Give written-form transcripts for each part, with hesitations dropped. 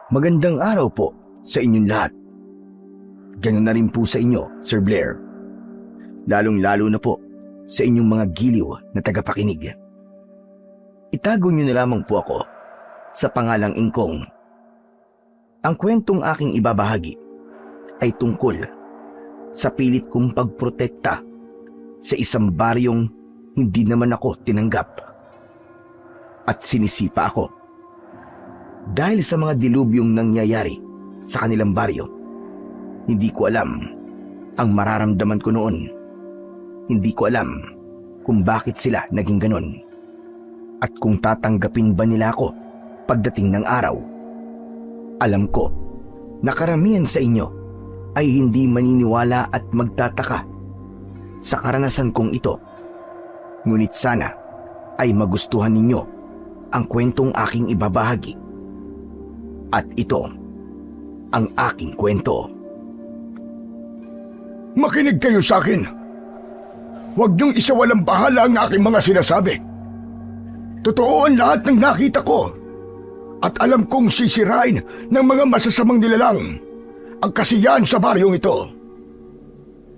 Magandang araw po sa inyong lahat. Ganun na rin po sa inyo, Sir Blair. Lalong-lalo na po sa inyong mga giliw na tagapakinig. Itago niyo na lamang po ako sa pangalang Ingkong. Ang kwentong aking ibabahagi ay tungkol sa pilit kong pagprotekta sa isang baryong hindi naman ako tinanggap. At sinisipa ako dahil sa mga dilubyong nangyayari sa kanilang baryo. Hindi ko alam ang mararamdaman ko noon. Hindi ko alam kung bakit sila naging ganon. At kung tatanggapin ba nila ako pagdating ng araw. Alam ko na karamihan sa inyo ay hindi maniniwala at magtataka sa karanasan kong ito. Ngunit sana ay magustuhan ninyo ang kwentong aking ibabahagi. At ito ang aking kwento. Makinig kayo sa akin. Huwag niyong isawalang bahala ang aking mga sinasabi. Totoo ang lahat ng nakita ko. At alam kong sisirain ng mga masasamang nilalang ang kasiyahan sa baryong ito.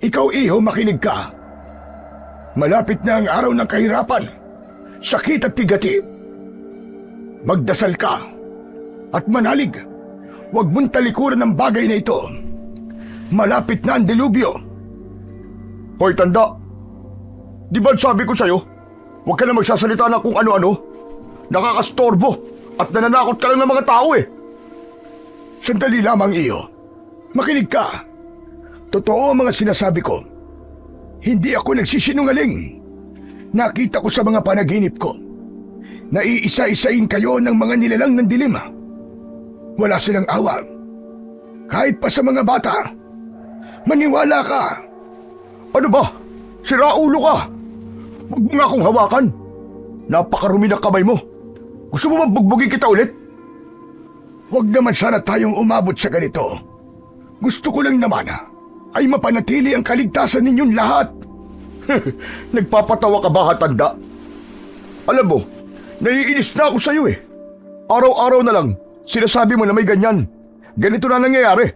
Ikaw, iho, makinig ka. Malapit na ang araw ng kahirapan, sakit at pigati. Magdasal ka at manalig. Huwag mong talikuran ang bagay na ito. Malapit na ang delubyo. Hoy, tanda! Di ba sabi ko sa'yo, huwag ka na magsasalita na kung ano-ano? Nakakastorbo at nananakot ka lang ng mga tao eh. Sandali lamang, iyo. Makinig ka. Totoo ang mga sinasabi ko. Hindi ako nagsisinungaling. Nakita ko sa mga panaginip ko na iisa-isain kayo ng mga nilalang ng dilim. Wala silang awa. Kahit pa sa mga bata. Maniwala ka. Ano ba? Siraulo ka! Huwag mo nga akong hawakan. Napakarumi ng kamay mo. Gusto mo bang bugbugin kita ulit? Huwag naman sana tayong umabot sa ganito. Gusto ko lang naman ay mapanatili ang kaligtasan ninyong lahat. Nagpapatawa ka ba, tanda? Alam mo, naiinis na ako sa'yo eh. Araw-araw na lang, sinasabi mo na may ganyan. Ganito na nangyayari.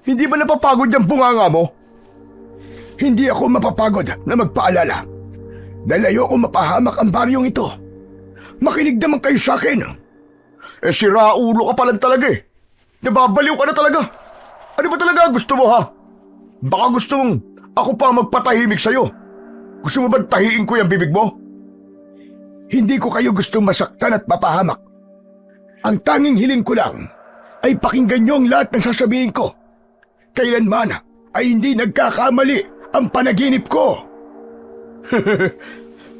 Hindi ba napapagod yung bunganga mo? Hindi ako mapapagod na magpaalala. Dahil ayoko mapahamak ang baryong ito. Makinig naman kayo sa akin. Eh siraulo ka pa lang talaga eh. Nababaliw ka na talaga. Ano ba talaga gusto mo ha? Baka gusto mong ako pa magpatahimik sa'yo. Gusto mo ba tahiin ko yung bibig mo? Hindi ko kayo gustong masaktan at mapahamak. Ang tanging hiling ko lang ay pakinggan niyo ang lahat ng sasabihin ko. Kailanman ay hindi nagkakamali ang panaginip ko.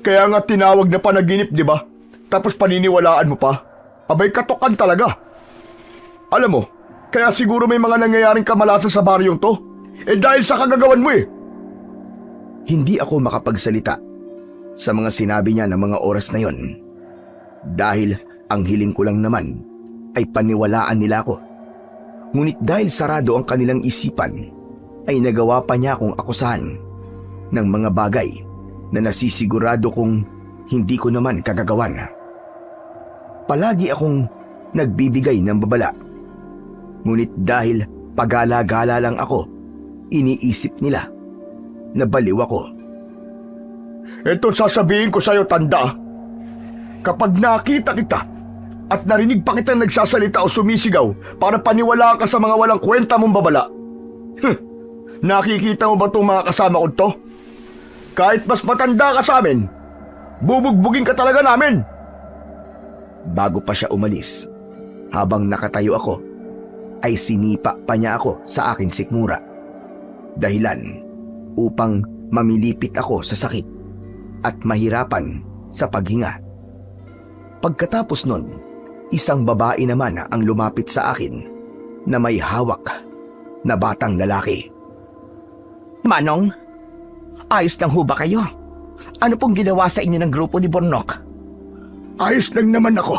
Kaya nga tinawag na panaginip, di ba? Tapos paniniwalaan mo pa? Abay katokan talaga. Alam mo, kaya siguro may mga nangyayaring kamalasan sa baryong to. Eh dahil sa kagagawan mo eh. Hindi ako makapagsalita sa mga sinabi niya ng mga oras na yon. Dahil ang hiling ko lang naman ay paniwalaan nila ako. Ngunit dahil sarado ang kanilang isipan, ay nagawa pa niya akong akusahan ng mga bagay na nasisigurado kong hindi ko naman kagagawan. Palagi akong nagbibigay ng babala. Ngunit dahil pagala-gala lang ako, iniisip nila na baliw ako. Ito sasabihin ko sa'yo, tanda. Kapag nakita kita at narinig pa kita nagsasalita o sumisigaw para paniwalaan ka sa mga walang kwenta mong babala, nakikita mo ba itong mga kasama ko to? Kahit mas matanda ka sa amin, bubugbugin ka talaga namin. Bago pa siya umalis, habang nakatayo ako, ay sinipa pa niya ako sa akin sikmura. Dahilan upang mamilipit ako sa sakit at mahirapan sa paghinga. Pagkatapos nun, isang babae naman ang lumapit sa akin na may hawak na batang lalaki. Manong, ayos lang ho ba kayo? Ano pong ginawa sa inyo ng grupo ni Bornok? Ayos lang naman ako.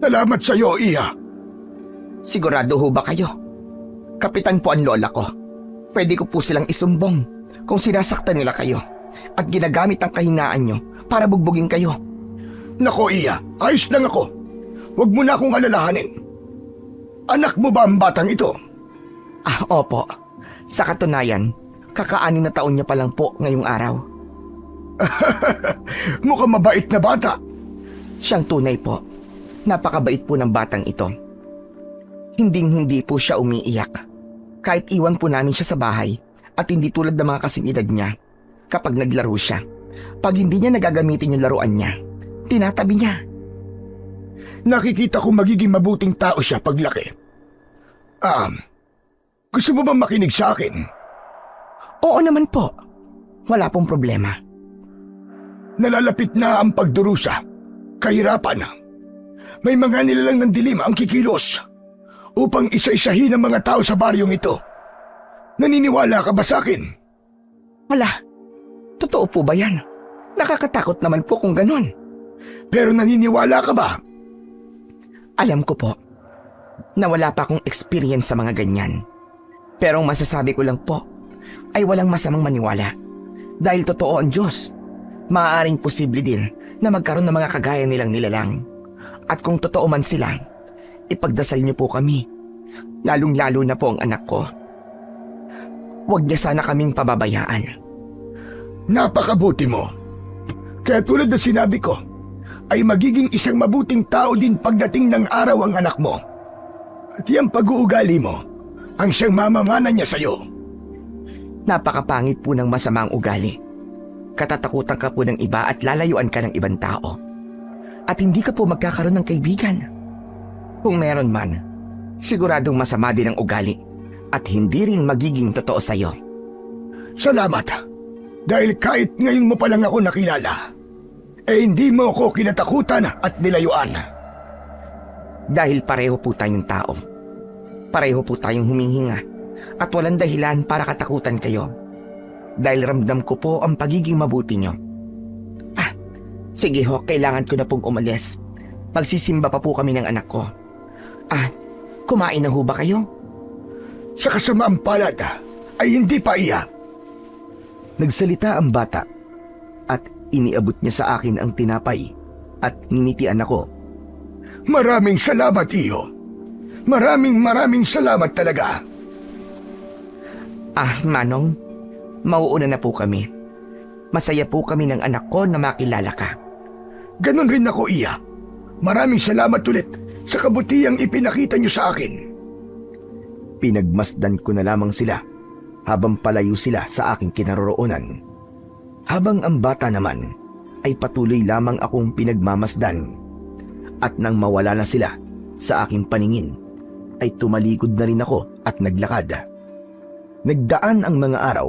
Salamat sa iyo, Iya. Sigurado ho ba kayo? Kapitan po ang lola ko. Pwede ko po silang isumbong kung sinasaktan nila kayo at ginagamit ang kahinaan nyo para bugbugin kayo. Nako, Iya, ayos lang ako. Huwag mo na akong alalahanin. Anak mo ba ang batang ito? Ah, opo. Sa katunayan, kaka-6 na taon niya pa lang po ngayong araw. Mukhang mabait na bata. Siyang tunay po. Napakabait po ng batang ito. Hinding-hindi po siya umiiyak. Kahit iwan po namin siya sa bahay at hindi tulad ng mga kasing edad niya kapag naglaro siya. Pag hindi niya nagagamitin yung laruan niya, tinatabi niya. Nakikita ko magiging mabuting tao siya paglaki. Gusto mo bang makinig sa akin? Oo naman po. Wala pong problema. Nalalapit na ang pagdurusa. Kahirapan. May mga nilalang ng dilim ang kikilos upang isa-isahin ang mga tao sa baryong ito. Naniniwala ka ba sa akin? Wala. Totoo po ba yan? Nakakatakot naman po kung ganun. Pero naniniwala ka ba? Alam ko po na wala pa akong experience sa mga ganyan. Pero ang masasabi ko lang po ay walang masamang maniwala. Dahil totoo ang Diyos, maaaring posible din na magkaroon ng mga kagaya nilang nilalang. At kung totoo man sila, ipagdasal niyo po kami, lalong-lalo na po ang anak ko. Huwag niya sana kaming pababayaan. Napakabuti mo. Kaya tulad na sinabi ko, ay magiging isang mabuting tao din pagdating ng araw ang anak mo. At yung pag-uugali mo, ang siyang mamamana niya sa'yo. Napakapangit po ng masamang ugali. Katatakutan ka po ng iba at lalayuan ka ng ibang tao. At hindi ka po magkakaroon ng kaibigan. Kung meron man, siguradong masama din ang ugali at hindi rin magiging totoo sa'yo. Salamat. Dahil kahit ngayon mo pa lang ako nakilala, hindi mo ako kinatakutan at nilayuan. Dahil pareho po tayong tao. Pareho po tayong humihinga at walang dahilan para katakutan kayo. Dahil ramdam ko po ang pagiging mabuti nyo. Sige ho, kailangan ko na pong umalis. Magsisimba pa po kami ng anak ko. Kumain na ho ba kayo? Sa kasamaang palad ay hindi pa iya. Nagsalita ang bata at iniabot niya sa akin ang tinapay at nginitian ako. Maraming salamat, iyo. Maraming salamat talaga. Manong, mauuna na po kami. Masaya po kami ng anak ko na makilala ka. Ganon rin ako, iya. Maraming salamat ulit sa kabutihang ipinakita niyo sa akin. Pinagmasdan ko na lamang sila habang palayo sila sa aking kinaroroonan. Habang ang bata naman ay patuloy lamang akong pinagmamasdan. At nang mawala na sila sa aking paningin, ay tumalikod na rin ako at naglakad. Nagdaan ang mga araw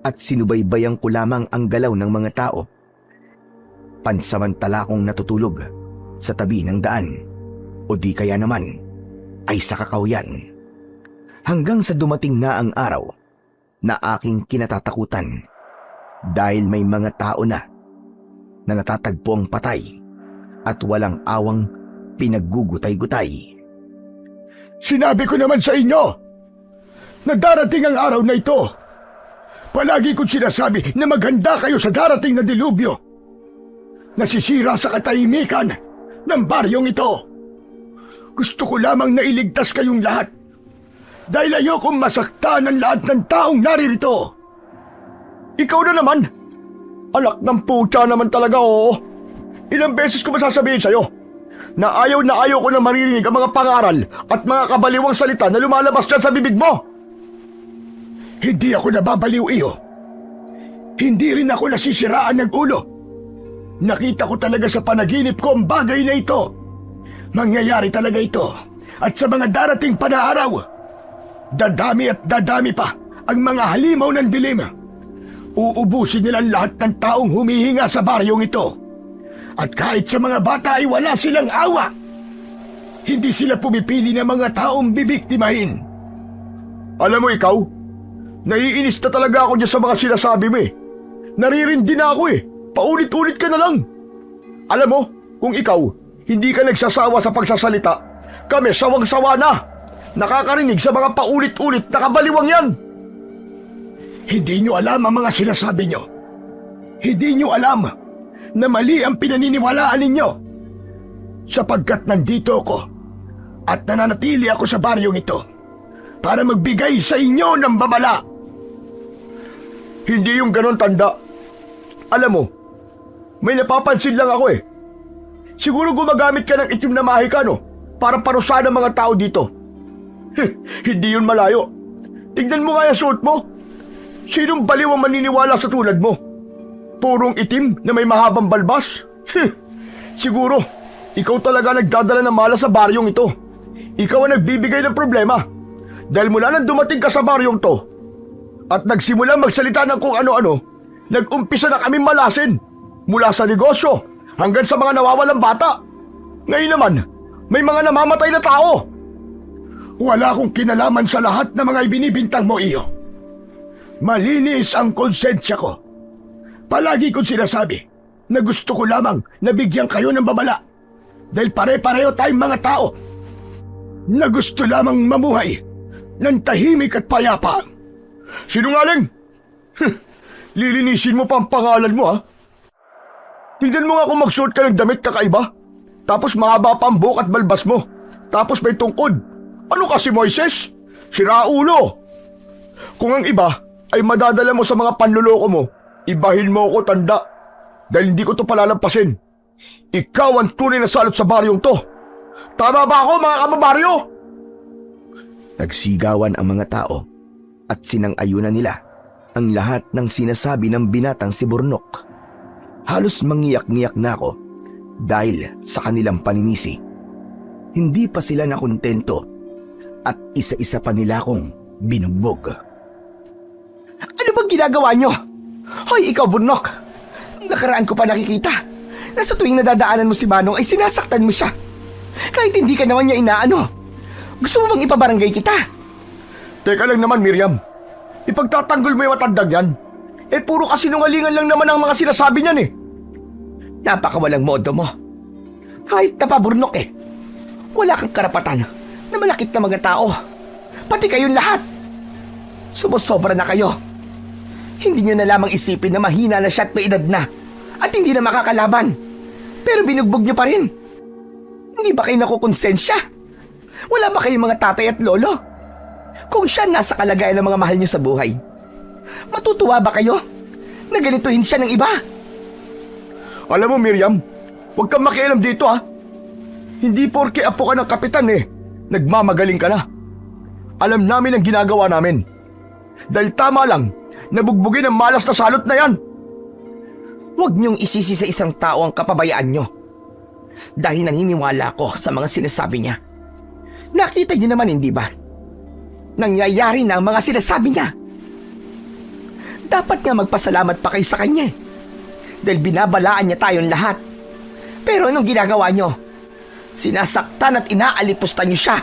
at sinubaybayan ko lamang ang galaw ng mga tao. Pansamantala akong natutulog sa tabi ng daan o di kaya naman ay sa kakawyan. Hanggang sa dumating na ang araw na aking kinatatakutan dahil may mga tao na natatagpo ang patay at walang awang pinaggugutay-gutay. Sinabi ko naman sa inyo na darating ang araw na ito. Palagi kong sinasabi na maghanda kayo sa darating na dilubyo. Nasisira sa katahimikan ng baryong ito. Gusto ko lamang na iligtas kayong lahat dahil ayokong masaktan ang lahat ng taong naririto. Ikaw na naman. Alak ng putya naman talaga, oo. Ilang beses ko ba sasabihin sa'yo na ayaw ko na maririnig ang mga pangaral at mga kabaliwang salita na lumalabas dyan sa bibig mo? Hindi ako nababaliw, iyo. Hindi rin ako nasisiraan ng ulo. Nakita ko talaga sa panaginip ko ang bagay na ito. Mangyayari talaga ito. At sa mga darating pa na araw, dadami at dadami pa ang mga halimaw ng dilim. Uubusin nila lahat ng taong humihinga sa baryong ito. At kahit sa mga bata ay wala silang awa. Hindi sila pumipili ng mga taong bibiktimahin. Alam mo ikaw, naiinis na talaga ako dyan sa mga sinasabi mo eh. Naririndi na ako eh. Paulit-ulit ka na lang. Alam mo, kung ikaw hindi ka nagsasawa sa pagsasalita, kami sawang-sawa na. Nakakarinig sa mga paulit-ulit na kabaliwang yan. Hindi nyo alam ang mga sinasabi nyo. Hindi nyo alam na mali ang pinaniniwalaan ninyo. Sapagkat nandito ako At nananatili ako sa baryong ito para magbigay sa inyo ng babala. Hindi yung ganon, Tanda. Alam mo, may napapansin lang ako eh. Siguro gumagamit ka ng itim na mahika, no? Para parusahan ang mga tao dito. Hindi yun malayo. Tignan mo nga yung suot mo. Sinong baliw ang maniniwala sa tulad mo? Purong itim na may mahabang balbas? Siguro, ikaw talaga nagdadala ng malas sa baryong ito. Ikaw ang nagbibigay ng problema. Dahil mula nang dumating ka sa baryong to at nagsimula magsalita ng kung ano-ano, nag-umpisa na kami malasin. Mula sa negosyo hanggang sa mga nawawalang bata. Ngayon naman, may mga namamatay na tao. Wala akong kinalaman sa lahat ng mga ibinibintang mo, iyo. Malinis ang konsensya ko. Palagi kong sinasabi na gusto ko lamang na bigyan kayo ng babala. Dahil pare-pareho tayong mga tao na gusto lamang mamuhay ng tahimik at payapa. Sinungaling! Lilinisin mo pa ang pangalan mo, ha? Tignan mo nga kung magsuot ka ng damit kakaiba. Tapos mahaba pa ang buhok at balbas mo. Tapos may tungkod. Ano kasi, Moises? Sira ulo! Kung ang iba ay madadala mo sa mga panluloko mo, ibahin mo ako, Tanda. Dahil hindi ko to palalampasin. Ikaw ang tunay na salot sa baryong to. Tama ba ako, mga kababaryo? Nagsigawan ang mga tao at sinang-ayunan nila ang lahat ng sinasabi ng binatang si Burnok. Halos mangiyak-ngiyak na ako dahil sa kanilang paninisi. Hindi pa sila nakontento at isa-isa pa nila akong binugbog. Ano bang ginagawa nyo? Hoy, ikaw, Burnok! Nakaraan ko pa nakikita na sa tuwing nadadaanan mo si Manong ay sinasaktan mo siya. Kahit hindi ka naman niya inaano. Gusto mo bang ipabarangay kita? Teka lang naman, Miriam. Ipagtatanggol mo yung matandang yan. Puro kasinungalingan lang naman ang mga sinasabi niyan eh. Napakawalang modo mo. Kahit napaburnok eh. Wala kang karapatan na malakit na mga tao. Pati kayong lahat. Sumusobra na kayo. Hindi nyo na lamang isipin na mahina na siya at may edad na. At hindi na makakalaban. Pero binugbog nyo pa rin. Hindi ba kayo nakukonsensya? Wala ba kayong mga tatay at lolo? Kung siya nasa kalagayan ng mga mahal nyo sa buhay, matutuwa ba kayo na ganituhin siya ng iba? Alam mo, Miriam, huwag kang makialam dito, ha. Hindi porke apo ka ng kapitan eh, nagmamagaling ka na. Alam namin ang ginagawa namin. Dahil tama lang, nabugbugin ang malas na salot na yan. Huwag niyong isisi sa isang tao ang kapabayaan niyo. Dahil naniniwala ko sa mga sinasabi niya. Nakita niyo naman, hindi ba? Nangyayari na ang mga sinasabi niya. Dapat nga magpasalamat pa kayo sa kanya eh. Dahil binabalaan niya tayong lahat. Pero anong ginagawa niyo? Sinasaktan at inaalipusta niyo siya.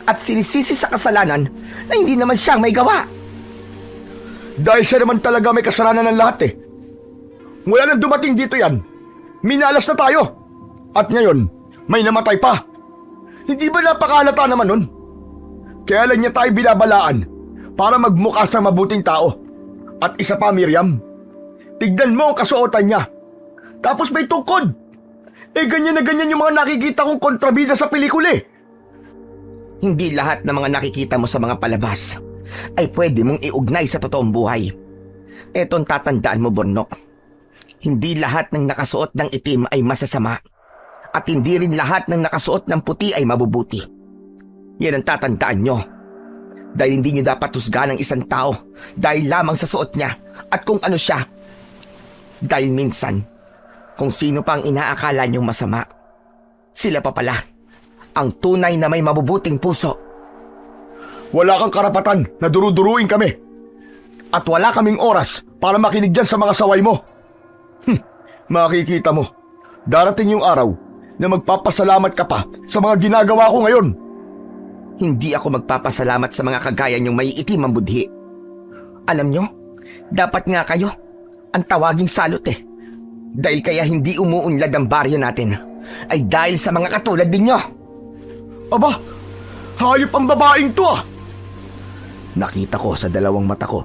At sinisisi sa kasalanan na hindi naman siyang may gawa. Dahil siya naman talaga may kasalanan ng lahat eh. Mula nang dumating dito yan, minalas na tayo. At ngayon, may namatay pa. Hindi ba napakalata naman nun? Kaya lang niya tayo binabalaan para magmukha sa mabuting tao. At isa pa, Miriam, tignan mo ang kasuotan niya. Tapos may tungkod. Ganyan na ganyan yung mga nakikita kong kontrabida sa pelikula eh. Hindi lahat ng mga nakikita mo sa mga palabas ay pwede mong iugnay sa totoong buhay. Etong tatandaan mo, Burnok. Hindi lahat ng nakasuot ng itim ay masasama. At hindi rin lahat ng nakasuot ng puti ay mabubuti. Yan ang tatandaan nyo. Dahil hindi nyo dapat husgahan ng isang tao dahil lamang sa suot niya at kung ano siya. Dahil minsan, kung sino pa ang inaakala nyong masama, sila pa pala ang tunay na may mabubuting puso. Wala kang karapatan na duruduruin kami. At wala kaming oras para makinig dyan sa mga saway mo. Makikita mo, darating yung araw na magpapasalamat ka pa sa mga ginagawa ko ngayon. Hindi ako magpapasalamat sa mga kagaya niyong may itim ang budhi. Alam nyo, dapat nga kayo ang tawaging salot eh. Dahil kaya hindi umuunlad ang baryo natin ay dahil sa mga katulad ninyo. Aba, hayop ang babaeng to ah! Nakita ko sa dalawang mata ko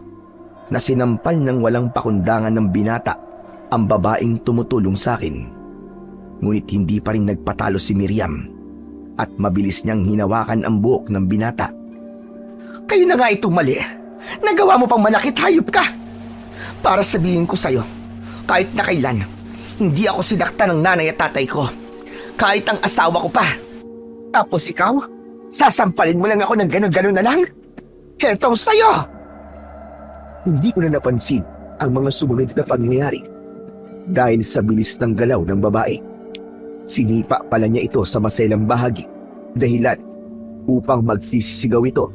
na sinampal ng walang pakundangan ng binata ang babaeng tumutulong sa akin. Ngunit hindi pa rin nagpatalo si Miriam at mabilis niyang hinawakan ang buhok ng binata. Kayo na nga itong mali. Nagawa mo pang manakit, hayop ka! Para sabihin ko sa'yo, kahit na kailan, hindi ako sinaktan ng nanay at tatay ko. Kahit ang asawa ko pa. Tapos ikaw, sasampalin mo lang ako ng gano'n-gano'n na lang? Hetong sa'yo! Hindi ko na napansin ang mga sumunod na pangyayari dahil sa bilis ng galaw ng babae. Sinipa pala niya ito sa maselang bahagi, dahilan upang magsisisigaw ito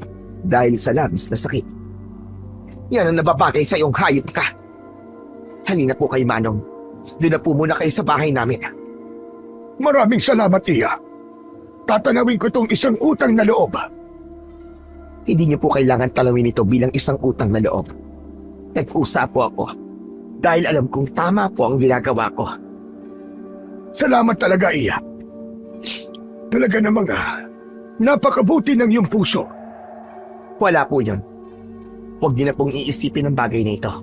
dahil sa labis na sakit. Yan ang nababagay sa iyong hayop ka. Halina po kay Manong. Doon na po muna kayo sa bahay namin. Maraming salamat, Iya. Tatanawin ko tong isang utang na loob. Hindi niyo po kailangan talawin ito bilang isang utang na loob. Nag-usap po ako dahil alam kong tama po ang ginagawa ko. Salamat talaga, Iya. Talaga namang napakabuti ng iyong puso. Wala po yun. Huwag niyo na pong iisipin ang bagay na ito.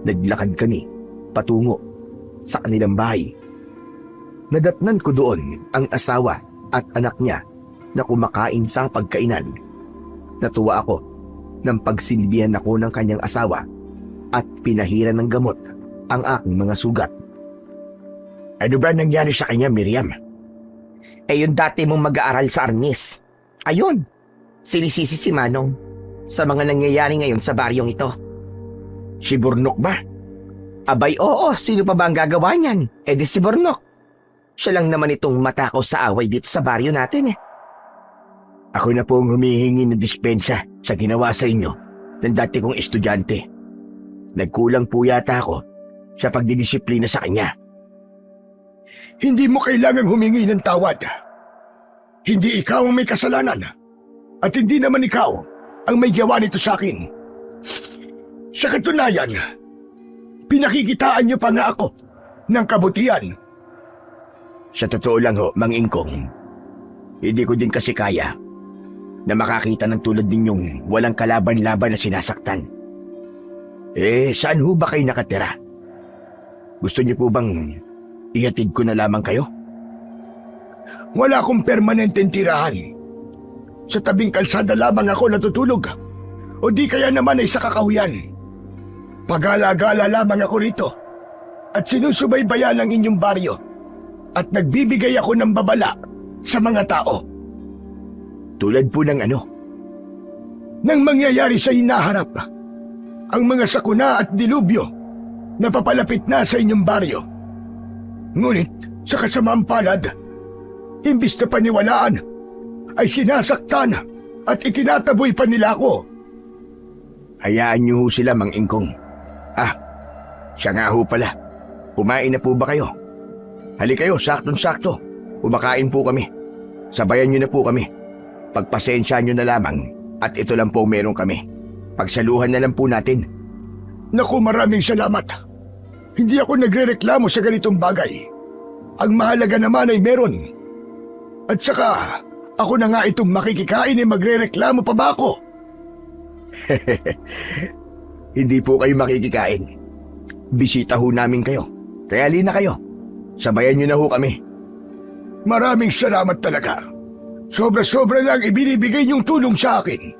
Naglakad kami patungo sa kanilang bahay. Nadatnan ko doon ang asawa at anak niya na kumakain sa pagkainan. Natuwa ako nang pagsilbihan ako ng kanyang asawa at pinahiran ng gamot ang aking mga sugat. Ano ba nangyari sa kanya, Miriam? Yung dati mong mag-aaral sa Arnis. Ayun, sinisisi si Manong sa mga nangyayari ngayon sa baryong ito. Si Burnok ba? Abay oo, sino pa ba ang gagawa niyan? Di si Bornok. Siya lang naman itong matakaw sa away dito sa baryo natin. Ako na po ang humihingi ng dispensa sa ginawa sa inyo ng dati kong estudyante. Nagkulang po yata ako sa pagdidisiplina sa kanya. Hindi mo kailangang humingi ng tawad. Hindi ikaw ang may kasalanan. At hindi naman ikaw ang may gawa nito sa akin. Sa katunayan, pinakikitaan niyo pa nga ako ng kabutihan. Sa totoo lang ho, Mang Ingkong, hindi ko din kasi kaya na makakita ng tulad ninyong walang kalaban-laban na sinasaktan. Saan ho ba kayo nakatira? Gusto niyo po bang ihatid ko na lamang kayo? Wala akong permanenteng tirahan. Sa tabing kalsada lamang ako natutulog. O di kaya naman ay sa kakahuyan. Pagala-gala lamang ako rito at sinusubaybayan ang inyong baryo at nagbibigay ako ng babala sa mga tao. Tulad po ng ano? Nang mangyayari sa hinaharap, ang mga sakuna at dilubyo na papalapit na sa inyong baryo. Ngunit sa kasamaang palad, imbis na paniwalaan, ay sinasaktan at itinataboy pa nila ako. Hayaan niyo ho sila, Mang Ingkong. Siya nga ho pala. Kumain na po ba kayo? Hali kayo, saktong-sakto. Kumakain po kami. Sabayan niyo na po kami. Pagpasensya niyo na lamang at ito lang po meron kami. Pagsaluhan na lang po natin. Naku, maraming salamat. Hindi ako nagrereklamo sa ganitong bagay. Ang mahalaga naman ay meron. At saka, ako na nga itong makikikain ay magrereklamo pa ba ako? Hindi po kayo makikikain. Bisita ho namin kayo. Kaya halina kayo. Sabayan niyo na ho kami. Maraming salamat talaga. Sobra-sobra na ang ibinibigay niyong tulong sa akin.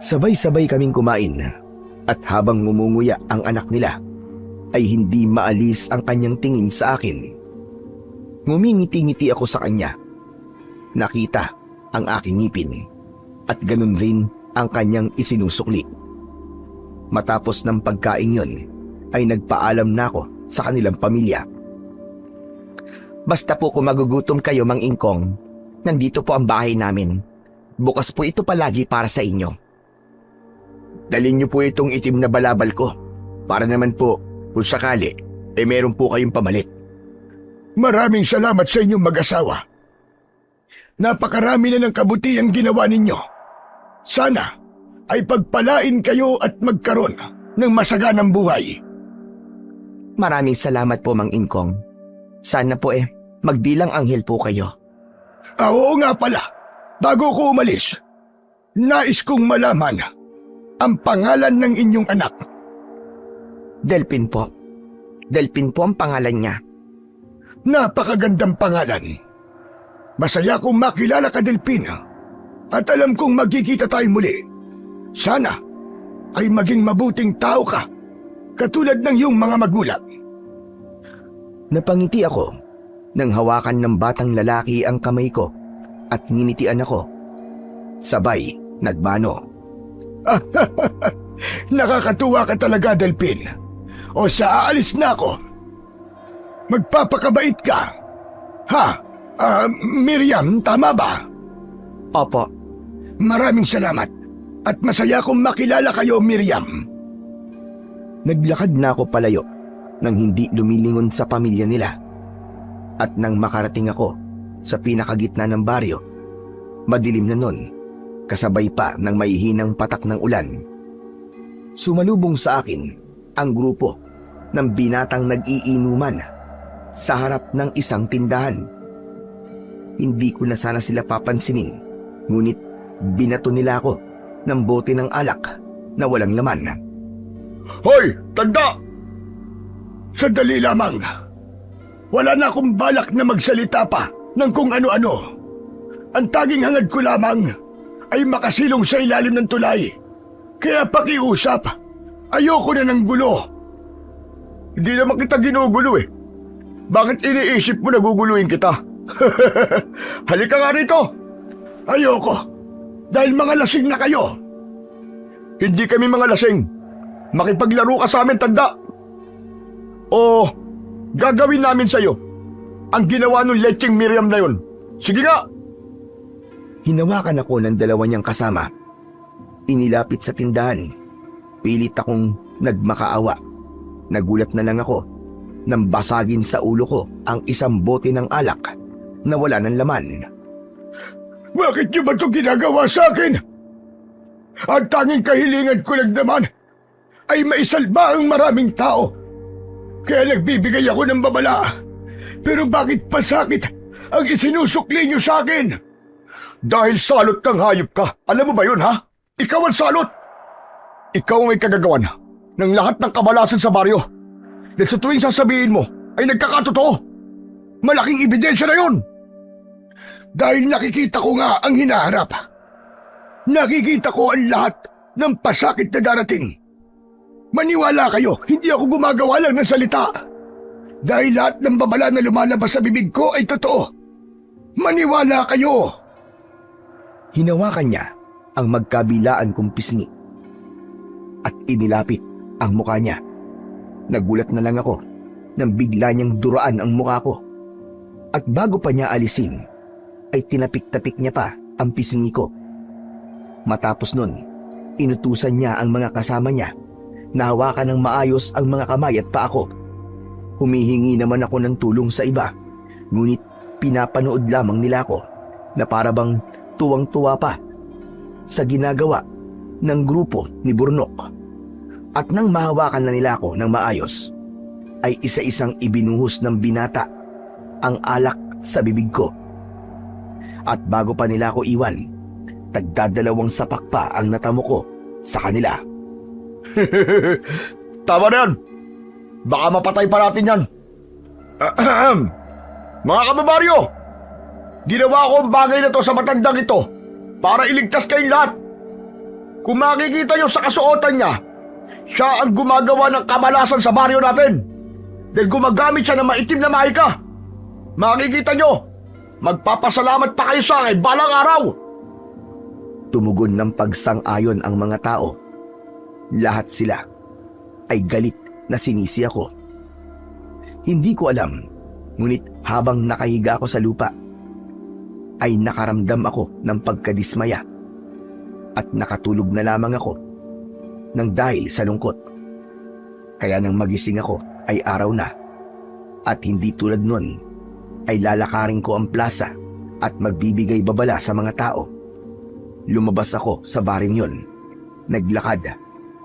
Sabay-sabay kaming kumain at habang ngumunguya ang anak nila ay hindi maalis ang kanyang tingin sa akin. Ngumingiti-ngiti ako sa kanya. Nakita ang aking ngipin at ganun rin ang kanyang isinusukli. Matapos ng pagkain yon ay nagpaalam na ako sa kanilang pamilya. Basta po kung magugutom kayo, Mang Ingkong, nandito po ang bahay namin. Bukas po ito palagi para sa inyo. Dalhin niyo po itong itim na balabal ko. Para naman po, kung sakali, meron po kayong pamalit. Maraming salamat sa inyong mag-asawa. Napakarami na ng kabutihang ginawa ninyo. Sana ay pagpalain kayo at magkaroon ng masaganang buhay. Maraming salamat po, Mang Ingkong. Sana po magdilang anghel po kayo. Oo nga pala, bago ko umalis, nais kong malaman ang pangalan ng inyong anak. Delphin po. Delphin po ang pangalan niya. Napakagandang pangalan. Masaya kong makilala ka, Delphin. At alam kong magkikita tayo muli. Sana ay maging mabuting tao ka, katulad ng iyong mga magulang. Napangiti ako nang hawakan ng batang lalaki ang kamay ko at nginitian ako. Sabay, nagmano. Nakakatuwa ka talaga, Delphin. O sa aalis na ako. Magpapakabait ka. Ha? Miriam, tama ba? Opo. Maraming salamat. At masaya kong makilala kayo, Miriam. Naglakad na ako palayo nang hindi lumilingon sa pamilya nila. At nang makarating ako sa pinakagitna ng baryo, madilim na nun, kasabay pa ng maihinang patak ng ulan. Sumalubong sa akin ang grupo ng binatang nag-iinuman sa harap ng isang tindahan. Hindi ko na sana sila papansinin, ngunit binato nila ako ng bote ng alak na walang laman. Hoy, tanda! Sandali lamang. Wala na akong balak na magsalita pa ng kung ano-ano. Ang tanging hangad ko lamang ay makasilong sa ilalim ng tulay. Kaya pakiusap, ayoko na ng gulo. Hindi naman kita ginugulo eh. Bakit iniisip mo na guguluhin kita? Halika nga rito. Ayoko, dahil mga lasing na kayo. Hindi kami mga lasing. Makipaglaro ka sa amin, tanda. O gagawin namin sa'yo ang ginawa ng lecheng Miriam na yun. Sige nga. Hinawakan ako ng dalawa niyang kasama. Inilapit sa tindahan. Pilit akong nagmakaawa. Nagulat na lang ako nang basagin sa ulo ko ang isang bote ng alak na wala ng laman. Bakit niyo ba ito ginagawa sa akin? Ang tanging kahilingan ko lang naman ay maisalba ang maraming tao. Kaya nagbibigay ako ng babala. Pero bakit pasakit ang isinusukli niyo sa akin? Dahil salot kang hayop ka. Alam mo ba yun, ha? Ikaw ang salot. Ikaw ang may kagagawan ng lahat ng kabalasan sa baryo. Dahil sa tuwing sasabihin mo ay nagkakatotoo. Malaking ebidensya na yun. Dahil nakikita ko nga ang hinaharap. Nakikita ko ang lahat ng pasakit na darating. Maniwala kayo, hindi ako gumagawa lang ng salita. Dahil lahat ng babala na lumalabas sa bibig ko ay totoo. Maniwala kayo. Hinawakan niya ang magkabilaan kong pisngi at inilapit ang mukha niya. Nagulat na lang ako nang bigla niyang duraan ang mukha ko. At bago pa niya alisin, ay tinapik-tapik niya pa ang pisngi ko. Matapos nun, inutusan niya ang mga kasama niya na hawakan ng maayos ang mga kamay at paa ko. Humihingi naman ako ng tulong sa iba, ngunit pinapanood lamang nila ako na parabang tuwang-tuwa pa sa ginagawa ng grupo ni Burnok. At nang mahawakan na nila ako ng maayos, ay isa-isang ibinuhos ng binata ang alak sa bibig ko. At bago pa nila ako iwan, tagdadalawang sapak pa ang natamo ko sa kanila. Tama na yan. Baka mapatay pa natin yan. Mga kababaryo, ginawa ko ang bagay na to sa matandang ito para iligtas kayong lahat. Kung makikita nyo sa kasuotan niya, siya ang gumagawa ng kamalasan sa baryo natin. Dahil gumagamit siya ng maitim na mahika. Makikita nyo, magpapasalamat pa kayo sa akin balang araw. Tumugon ng pagsang-ayon ang mga tao. Lahat sila ay galit na sinisi ako. Hindi ko alam, ngunit habang nakahiga ako sa lupa, ay nakaramdam ako ng pagkadismaya at nakatulog na lamang ako nang dahil sa lungkot. Kaya nang magising ako ay araw na at hindi tulad nun ay lalakarin ko ang plaza at magbibigay babala sa mga tao. Lumabas ako sa baring yon, naglakad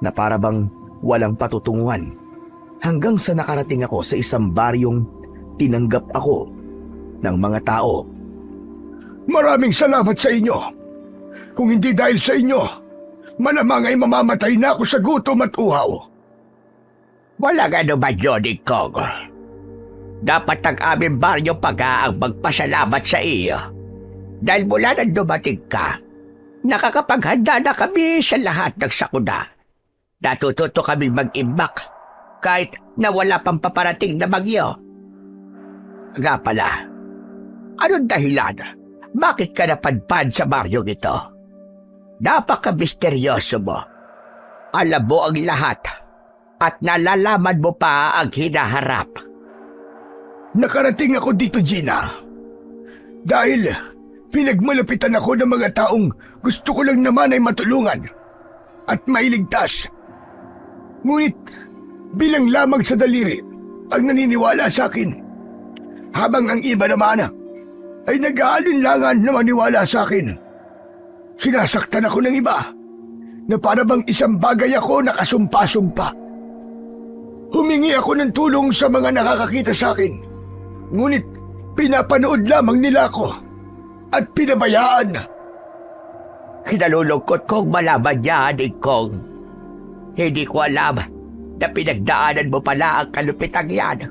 na parabang walang patutunguhan hanggang sa nakarating ako sa isang baryong tinanggap ako ng mga tao. Maraming salamat sa inyo. Kung hindi dahil sa inyo, malamang ay mamamatay na ako sa gutom at uhaw. Wala ka ba, Johnny Kong? Dapat ang aming baryo ang magpasalamat sa iyo Dahil mula nang dumating ka, nakakapaghanda na kami sa lahat ng sakuna. Natututo kaming mag-imbak kahit na wala pang paparating na bagyo. Nga pala, anong dahilan? Bakit ka napadpad sa baryong ito? Napaka-misteryoso mo. Alam mo ang lahat at nalalaman mo pa ang hinaharap. Nakarating ako dito, Gina. Dahil pinagmalapitan ako ng mga taong gusto ko lang naman ay matulungan at mailigtas. Ngunit bilang lamang sa daliri ang naniniwala sa akin, habang ang iba naman ay nag-aalinlangan na maniwala sa akin. Sinasaktan ako ng iba na para bang isang bagay ako na kasumpa-sumpa. Humingi ako ng tulong sa mga nakakakita sa akin, ngunit pinapanood lamang nila ako at pinabayaan. Kinalulungkot kong malaman yan, Ikong. Hindi ko alam na pinagdaanan mo pala ang kalupitang yan.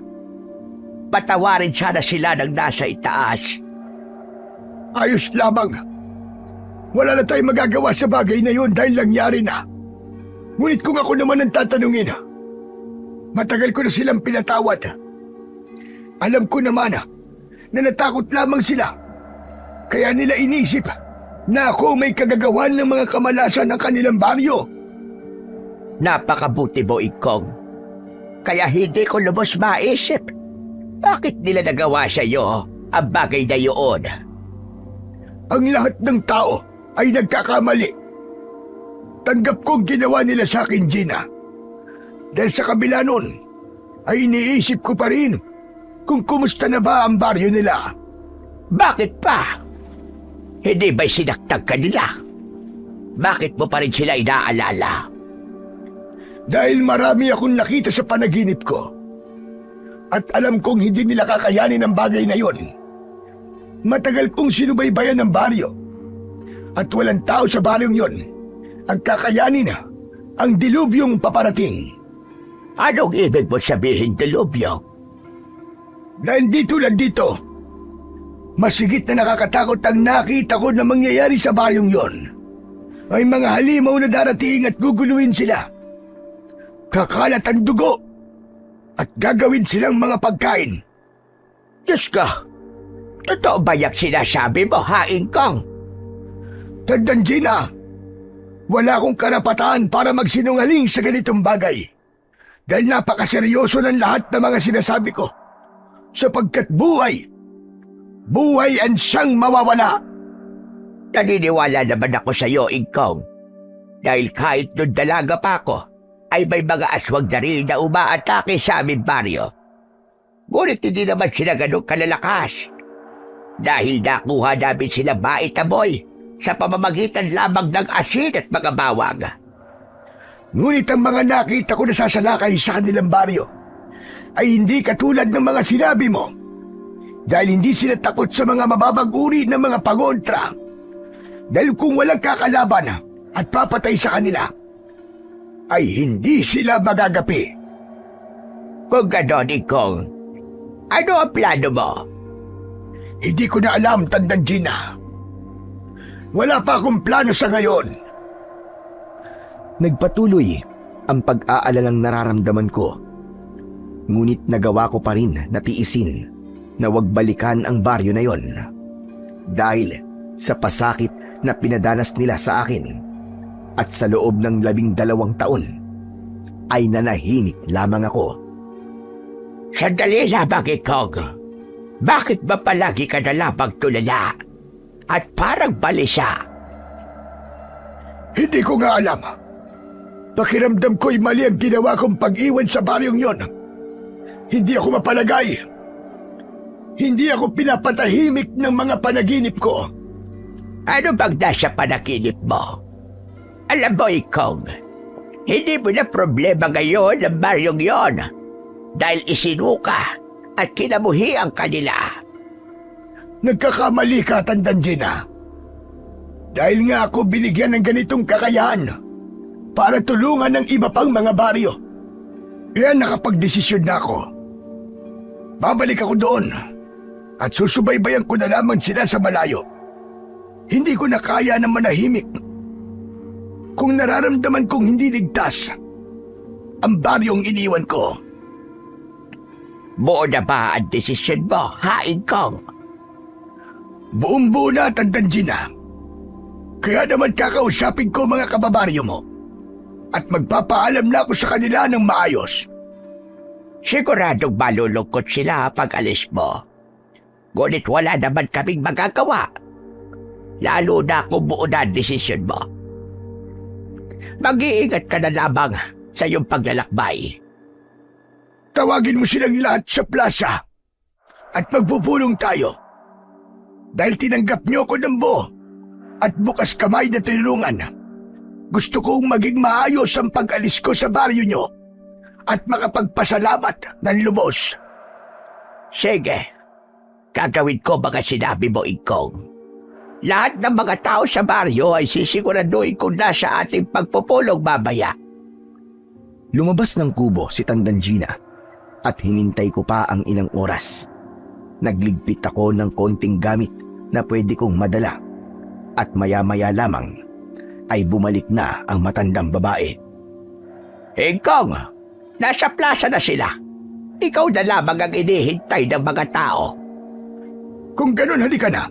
Patawarin sana sila ng nasa itaas. Ayos lamang. Wala na tayong magagawa sa bagay na yun dahil nangyari na. Ngunit kung ako naman ang tatanungin, matagal ko na silang pinatawad. Alam ko naman na natakot lamang sila. Kaya nila inisip na ako may kagagawan ng mga kamalasan ng kanilang baryo. Napakabuti mo, Ikong. Kaya hindi ko lubos maisip. Bakit nila nagawa sa iyo ang bagay na yun? Ang lahat ng tao ay nagkakamali. Tanggap kong ginawa nila sa akin, Gina. Dahil sa kabila nun, ay iniisip ko pa rin kung kumusta na ba ang baryo nila. Bakit pa? Hindi ba'y sinaktan ka nila? Bakit mo pa rin sila inaalala? Dahil marami akong nakita sa panaginip ko. At alam kong hindi nila kakayanin ang bagay na yon. Matagal kong sinubaybayan ng baryo. At walang tao sa baryong yon ang kakayanin ang dilubyong paparating. Anong ibig mo sabihin, dilubyo? Dahil di tulad dito, masigit na nakakatakot ang nakita ko na mangyayari sa baryong yon. May mga halimaw na darating at guguluhin sila. Kakalat ang dugo at gagawin silang mga pagkain. Diyos ko, totoo ba yung sinasabi mo, Haing Kong? Tandaan, Gina, wala akong karapatan para magsinungaling sa ganitong bagay. Dahil napakaseryoso ng lahat ng mga sinasabi ko. Sapagkat buhay ang siyang mawawala. Naniniwala naman ako sa iyo, Ikong. Dahil kahit noon dalaga pa ako, ay may mga aswang na rin na umaatake sa aming baryo. Ngunit hindi naman sila ganun kalalakas. Dahil nakuha namin sila Baitaboy sa pamamagitan lamang ng asin at mga bawang. Ngunit ang mga nakita ko na sasalakay sa kanilang baryo ay hindi katulad ng mga sinabi mo. Dahil hindi sila takot sa mga mababang uri ng mga pagontra. Dahil kung walang kakalaban at papatay sa kanila, ay hindi sila magagapi. Kung ganon, Ikong, ano ang plano mo? Hindi ko na alam, Tandang Gina. Wala pa akong plano sa ngayon. Nagpatuloy ang pag-aalalang nararamdaman ko. Ngunit nagawa ko pa rin na tiisin na wag balikan ang baryo na yon. Dahil sa pasakit na pinadanas nila sa akin at sa loob ng 12 taon ay nanahimik lamang ako. Sandali lamang, Ikong. Bakit ba palagi ka na lamang tulala at parang balisa? Hindi ko nga alam. Pakiramdam ko'y mali ang ginawa kong pag-iwan sa baryong yon. Hindi ako mapalagay. Hindi ako pinapatahimik ng mga panaginip ko. Ano bang nasa panaginip mo? Alam mo, Ikong, hindi mo na problema ngayon ang baryong yon dahil isinuka at kinamuhi ang kanila. Nagkakamali ka, Tandang Gina. Dahil nga ako binigyan ng ganitong kakayahan para tulungan ng iba pang mga baryo. Kaya nakapagdesisyon na ako. Babalik ako doon at susubaybayan ko na lamang sila sa malayo. Hindi ko na kaya na manahimik kung nararamdaman kong hindi ligtas ang baryong iniwan ko. Buo na ba ang desisyon mo, ha, Ingkong? Buong-buo na, Tandangina. Kaya naman kakausapin ko mga kababaryo mo at magpapaalam na ako sa kanila ng maayos. Siguradong malulungkot sila pag alis mo. Ngunit wala naman kaming magagawa. Lalo na kung buo na ang desisyon mo. Mag-iingat ka na lamang sa iyong paglalakbay. Tawagin mo silang lahat sa plaza at magpupulong tayo. Dahil tinanggap niyo ako ng buo at bukas kamay na tinulungan. Gusto kong maging maayos ang pag-alis ko sa baryo niyo at makapagpasalamat ng lubos. Sige, gagawin ko mga sinabi mo, Ingkong. Lahat ng mga tao sa baryo ay sisiguraduhin kung nasa ating pagpupulong babaya. Lumabas ng kubo si Tandangina at hinintay ko pa ang ilang oras. Nagligpit ako ng konting gamit na pwede kong madala at maya-maya lamang ay bumalik na ang matandang babae. Ingkong, nasa plaza na sila. Ikaw na lamang ang inihintay ng mga tao. Kung ganun, halika na.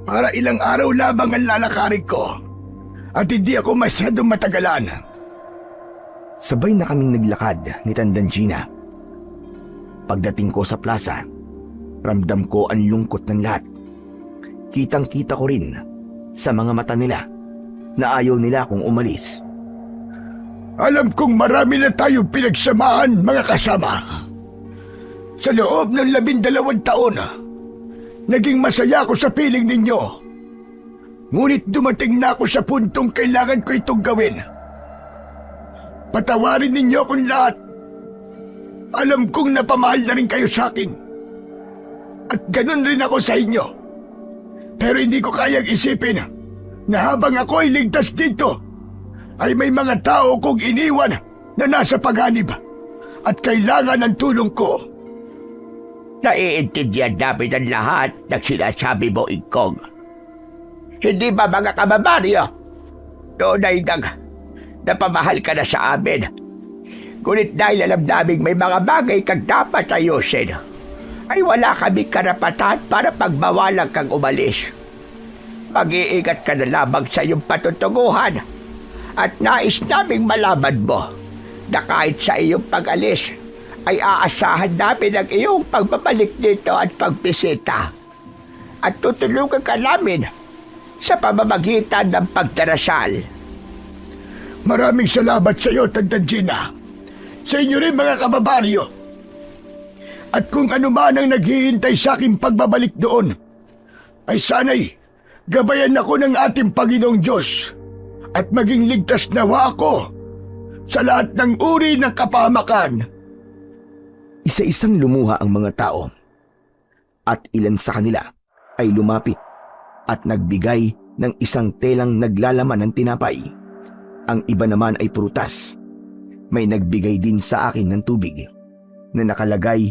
Para ilang araw lamang ang lalakarin ko at hindi ako masyadong matagalan. Sabay na kaming naglakad ni Tandangina. Pagdating ko sa plaza, ramdam ko ang lungkot ng lahat. Kitang-kita ko rin sa mga mata nila na ayaw nila akong umalis. Alam kong marami na tayong pinagsamahan, mga kasama. Sa loob ng 12 taon, naging masaya ako sa piling ninyo. Ngunit dumating na ako sa puntong kailangan ko itong gawin. Patawarin ninyo akong lahat. Alam kong napamahal na rin kayo sa akin. At ganun rin ako sa inyo. Pero hindi ko kayang isipin na habang ako ay ligtas dito, ay may mga tao kong iniwan na nasa paganib at kailangan ng tulong ko. Naiintindihan namin ang lahat ng sinasabi mo, Ingkong. Hindi ba mga kababaryo? Noon ay napamahal ka na sa amin. Ngunit dahil alam naming may mga bagay kang dapat ayusin, ay wala kaming karapatan para pagbawalan kang umalis. Mag-iingat ka na lamang sa iyong patutunguhan at nais naming malaman mo na kahit sa iyong pag-alis ay aasahan namin ang iyong pagbabalik dito at pagbisita. At tutulungan ka namin sa pamamagitan ng pagdarasal. Maraming salamat sa iyo, Tandangina. Sa inyo rin, mga kababaryo. At kung ano man ang naghihintay sa aking pagbabalik doon, ay sana'y gabayan ako ng ating Panginoong Diyos at maging ligtas nawa ako sa lahat ng uri ng kapahamakan. Isa-isang lumuha ang mga tao at ilan sa kanila ay lumapit at nagbigay ng isang telang naglalaman ng tinapay. Ang iba naman ay prutas. May nagbigay din sa akin ng tubig na nakalagay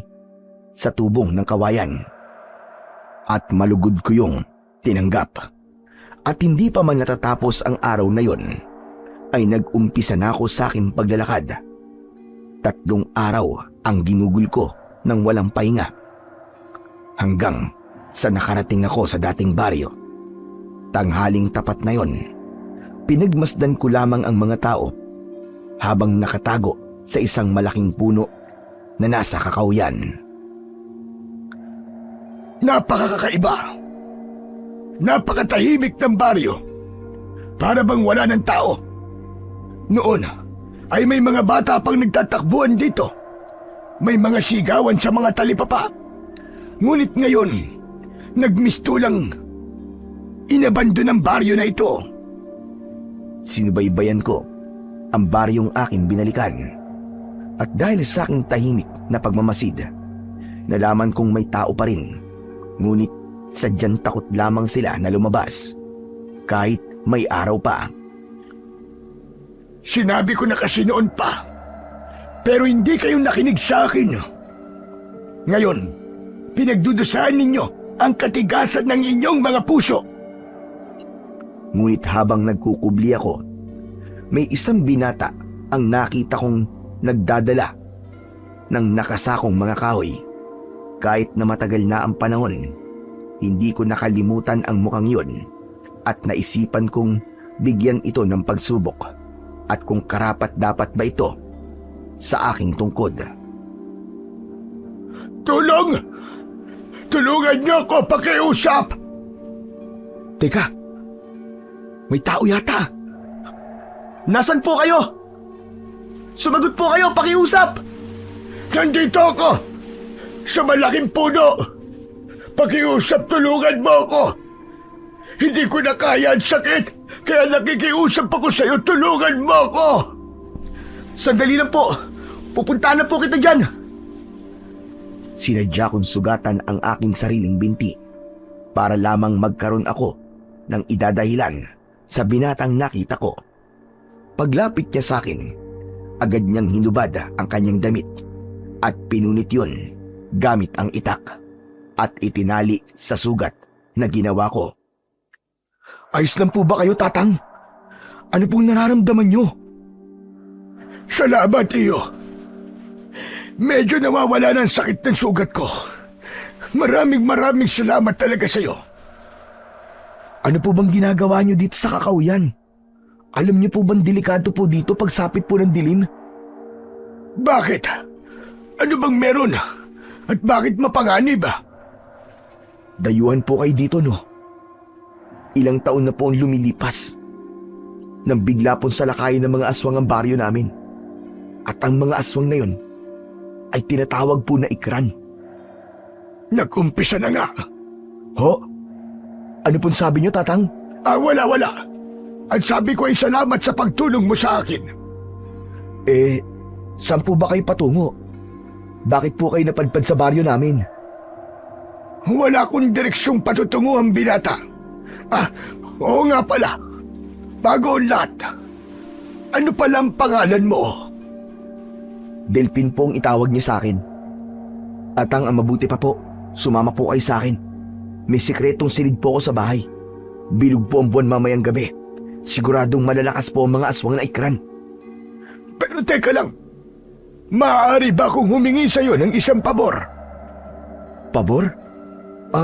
sa tubong ng kawayan. At malugod ko yung tinanggap. At hindi pa man natatapos ang araw na yon, ay nag-umpisa na ako sa aking paglalakad. 3 araw ang ginugol ko ng walang pahinga. Hanggang sa nakarating ako sa dating baryo. Tanghaling tapat na yon, pinagmasdan ko lamang ang mga tao habang nakatago sa isang malaking puno na nasa kakauyan. Napakakaiba. Napakatahimik ng baryo. Para bang wala ng tao. Noon ay may mga bata pang nagtatakbuhan dito. May mga sigawan sa mga talipapa. Ngunit ngayon, nagmistulang inabando ng baryo na ito. Sinubaybayan ko ang baryong aking binalikan. At dahil sa aking tahimik na pagmamasid, nalaman kong may tao pa rin. Ngunit sadyang takot lamang sila na lumabas kahit may araw pa. Sinabi ko na kasi noon pa, pero hindi kayo nakinig sa akin. Ngayon, pinagdudusahan ninyo ang katigasan ng inyong mga puso. Ngunit habang nagkukubli ako, may isang binata ang nakita kong nagdadala ng nakasakong mga kahoy. Kahit na matagal na ang panahon, hindi ko nakalimutan ang mukhang yun at naisipan kong bigyan ito ng pagsubok at kung karapat dapat ba ito sa aking tungkod. Tulong! Tulungan niyo ako pakiusap! Teka, may tao yata. Nasaan po kayo? Sumagot po kayo, pakiusap! Nandito ako! Sa malaking puno! Pakiusap, tulungan mo ako! Hindi ko na kaya ang sakit, kaya nakikiusap ako sa'yo, tulungan mo ako! Sandali lang po. Pupuntahan na po kita dyan. Sinadya kong sugatan ang aking sariling binti para lamang magkaroon ako ng idadahilan sa binatang nakita ko. Paglapit niya sa akin, agad niyang hinubad ang kanyang damit at pinunit yun gamit ang itak at itinali sa sugat na ginawa ko. Ayos lang po ba kayo, Tatang? Ano pong nararamdaman niyo? Salamat, iyo. Medyo nawawala ng sakit ng sugat ko. Maraming salamat talaga sa'yo. Ano po bang ginagawa niyo dito sa kakauyan? Alam niyo po bang delikado po dito pagsapit po ng dilim? Bakit? Ano bang meron? At bakit mapanganib? Dayuhan po kayo dito, no? Ilang taon na po ang lumilipas nang bigla pong salakayin ng mga aswang ang baryo namin. At ang mga aswang na yun ay tinatawag po na ikran. Nag-umpisa na nga. Ho? Ano pong sabi niyo, Tatang? Wala. Ang sabi ko ay salamat sa pagtulong mo sa akin. Saan po ba kayo patungo? Bakit po kayo napadpad sa baryo namin? Wala akong direksyong patutunguhan, binata. Oo nga pala. Bago ang lahat, ano palang pangalan mo? Delphin po ang itawag niyo sa akin. At ang mabuti pa po, sumama po kayo sa akin. May sikretong silid po ako sa bahay. Bilog po ang buwan mamayang gabi. Siguradong malalakas po ang mga aswang na ikran. Pero teka lang, maaari ba akong humingi sa iyo ng isang pabor? Pabor?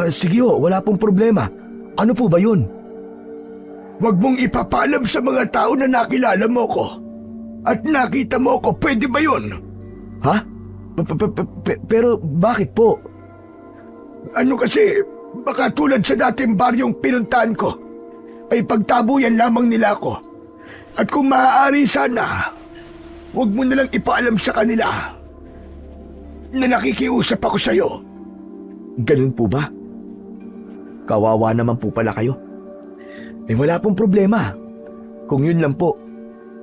Sige ho, wala pong problema. Ano po ba yun? Huwag mong ipapaalam sa mga tao na nakilala mo ko. At nakita mo ko, pwede ba yun? Ha? Pero bakit po? Ano kasi, baka tulad sa dating baryong pinuntahan ko, ay pagtabuyan lamang nila ako. At kung maaari sana, huwag mo nalang ipaalam sa kanila na nakikiusap ako sa'yo. Ganun po ba? Kawawa naman po pala kayo. Wala pong problema. Kung yun lang po,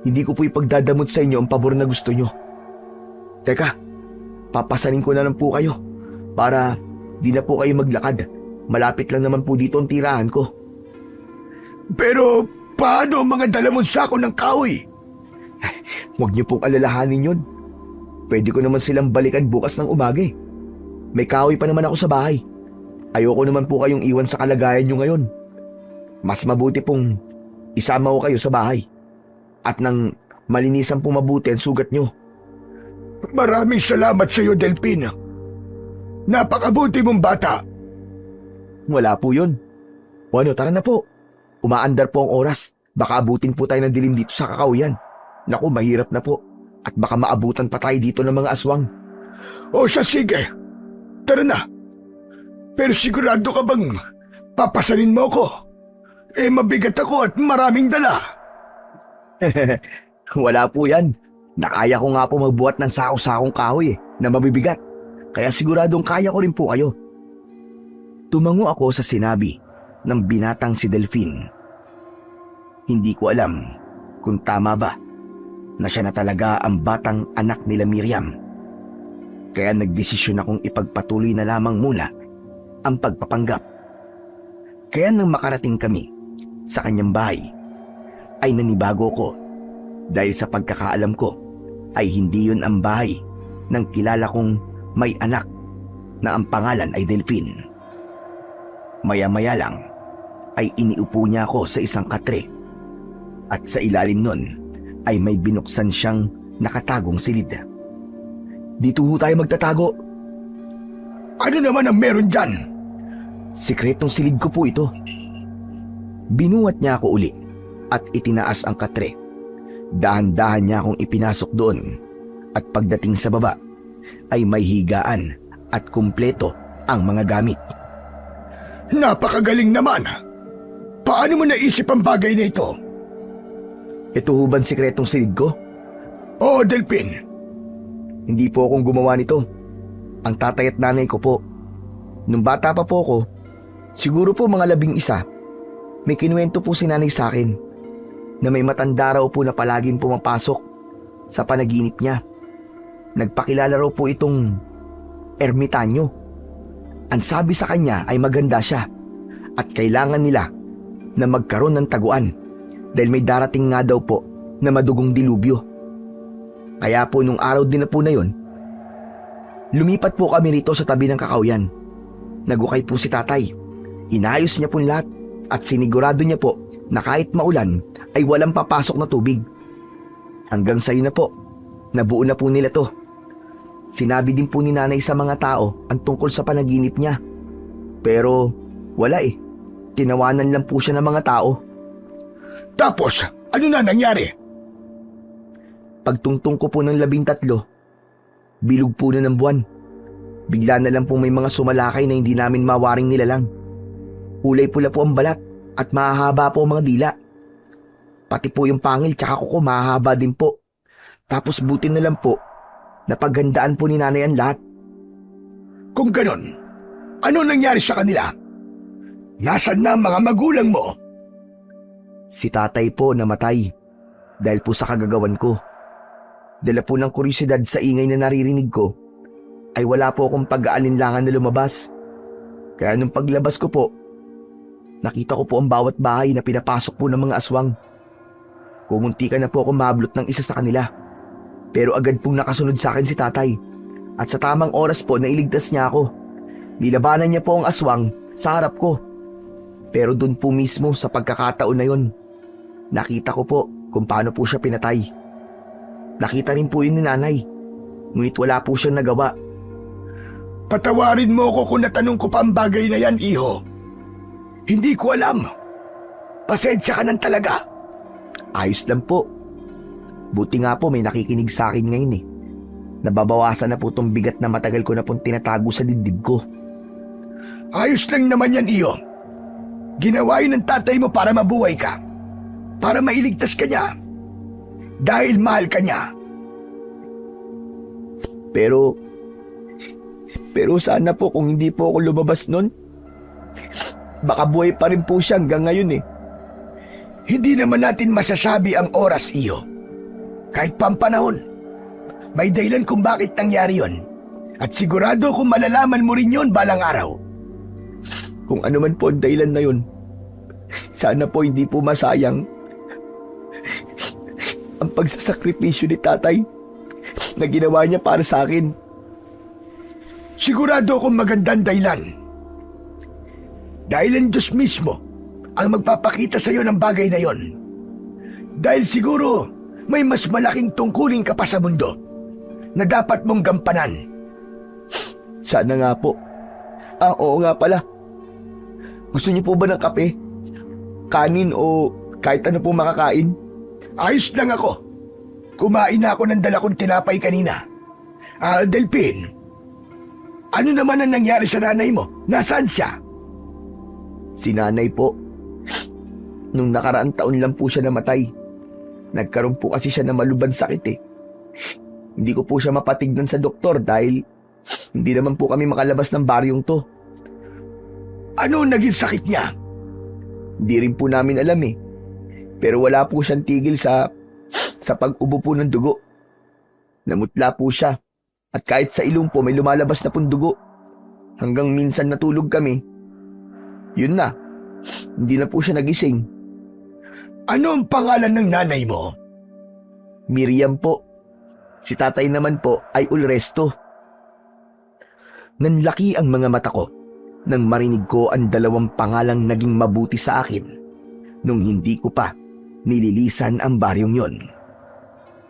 hindi ko po ipagdadamot sa inyo ang pabor na gusto nyo. Teka, papasanin ko na lang po kayo para di na po kayo maglakad. Malapit lang naman po dito ang tirahan ko. Pero paano ang mga dala mong sako ng kahoy? Huwag niyo pong alalahanin yun. Pwede ko naman silang balikan bukas ng umaga. May kahoy pa naman ako sa bahay. Ayoko naman po kayong iwan sa kalagayan nyo ngayon. Mas mabuti pong isama ko kayo sa bahay. At nang malinisan po mabuti ang sugat nyo. Maraming salamat sa iyo, Delphin. Napakabuti mong bata. Wala po yun. O ano, tara na po. Umaandar po ang oras. Baka abutin po tayo ng dilim dito sa kakauyan. Naku, mahirap na po. At baka maabutan pa tayo dito ng mga aswang. O siya, sige. Tara na. Pero sigurado ka bang papasanin mo ko? Mabigat ako at maraming dala. Wala po yan. Nakaya ko nga po magbuhat ng sako-sakong kahoy na mabibigat. Kaya siguradong kaya ko rin po kayo. Tumango ako sa sinabi ng binatang si Delphin. Hindi ko alam kung tama ba na siya na talaga ang batang anak nila Miriam. Kaya nagdesisyon akong ipagpatuloy na lamang muna ang pagpapanggap. Kaya nang makarating kami sa kanyang bahay, ay nanibago ko dahil sa pagkakaalam ko ay hindi yun ang bahay ng kilala kong may anak na ang pangalan ay Delphin. Maya-maya lang ay iniupo niya ako sa isang katre. At sa ilalim nun ay may binuksan siyang nakatagong silid. "Dito ho tayo magtatago." Ano naman ang meron dyan? "Sikretong silid ko po ito." Binuhat niya ako uli at itinaas ang katre. Dahan-dahan niya akong ipinasok doon at pagdating sa baba ay may higaan at kumpleto ang mga gamit. Napakagaling naman. Paano mo naisip ang bagay na ito? Ito ho bang sikretong silid ko? Oo, Delpin. Hindi po akong gumawa nito. Ang tatay at nanay ko po. Nung bata pa po ako, siguro po mga 11, may kinuwento po si nanay sa akin na may matanda raw po na palaging pumapasok sa panaginip niya. Nagpakilala raw po itong ermitanyo. Ang sabi sa kanya ay maganda siya at kailangan nila na magkaroon ng taguan dahil may darating nga daw po na madugong dilubyo. Kaya po nung araw din na po na yun, lumipat po kami rito sa tabi ng kakawyan. Nagukay po si tatay. Inayos niya po lahat at sinigurado niya po na kahit maulan ay walang papasok na tubig. Hanggang sa na po, nabuo na po nila to. Sinabi din po ni nanay sa mga tao ang tungkol sa panaginip niya. Pero wala eh. Tinawanan lang po siya ng mga tao. Tapos, ano na nangyari? Pagtungtong ko po ng 13, bilog po na ng buwan. Bigla na lang po may mga sumalakay na hindi namin mawaring nilalang. Kulay pula po ang balat at mahahaba po ang mga dila. Pati po yung pangil tsaka kuko mahahaba din po. Tapos buti na lang po, napaghandaan po ni nanay ang lahat. Kung ganon, ano nangyari sa kanila? Nasaan na ang mga magulang mo? Si tatay po namatay dahil po sa kagagawan ko. Dala po ng kuryosidad sa ingay na naririnig ko, ay wala po akong pag-aalinlangan na lumabas. Kaya nung paglabas ko po, nakita ko po ang bawat bahay na pinapasok po ng mga aswang. Kumuntikan na po ako mablot ng isa sa kanila. Pero agad pong nakasunod sa akin si tatay. At sa tamang oras po nailigtas niya ako. Nilabanan niya po ang aswang sa harap ko. Pero dun po mismo sa pagkakataon na yun, nakita ko po kung paano po siya pinatay. Nakita rin po yun ni nanay. Ngunit wala po siyang nagawa. Patawarin mo ko kung natanong ko pa ang bagay na yan, iho. Hindi ko alam. Pasensya ka nang talaga. Ayos lang po. Buti nga po may nakikinig sa akin ngayon eh. Nababawasan na po tong bigat na matagal ko na pong tinatago sa dibdib ko. Ayos lang naman yan, iho. Ginawa yun ng tatay mo para mabuhay ka. Para mailigtas ka niya. Dahil mahal ka niya. Pero sana po kung hindi po ako lumabas nun, baka buhay pa rin po siya hanggang ngayon eh. Hindi naman natin masasabi ang oras, iyo. Kahit pampanahon, may dahilan kung bakit nangyari yon. At sigurado kung malalaman mo rin yon balang araw. Kung ano man po ang dahilan na yun, sana po hindi po masayang ang pagsasakripisyo ni tatay na ginawa niya para sa akin. Sigurado akong magandang dahilan. Dahil ang Diyos mismo ang magpapakita sa iyo ng bagay na yon. Dahil siguro may mas malaking tungkulin ka pa sa mundo na dapat mong gampanan. Sana nga po. Oo nga pala. Gusto niyo po ba ng kape? Kanin o kahit ano po makakain? Ayos lang ako. Kumain na ako ng dala kong tinapay kanina. Delpin, ano naman ang nangyari sa nanay mo? Nasaan siya? Si nanay po. Nung nakaraang taon lang po siya namatay. Nagkaroon po kasi siya ng malubhang sakit eh. Hindi ko po siya mapatignan sa doktor dahil hindi naman po kami makalabas ng baryong to. Ano naging sakit niya? Hindi rin po namin alam eh. Pero wala po siyang tigil sa pag-ubo po ng dugo. Namutla po siya. At kahit sa ilong po may lumalabas na pong dugo. Hanggang minsan natulog kami. Yun na. Hindi na po siya nagising. Ano ang pangalan ng nanay mo? Miriam po. Si tatay naman po ay Ulresto. Nanlaki ang mga mata ko nang marinig ko ang dalawang pangalang naging mabuti sa akin nung hindi ko pa nililisan ang baryong yon.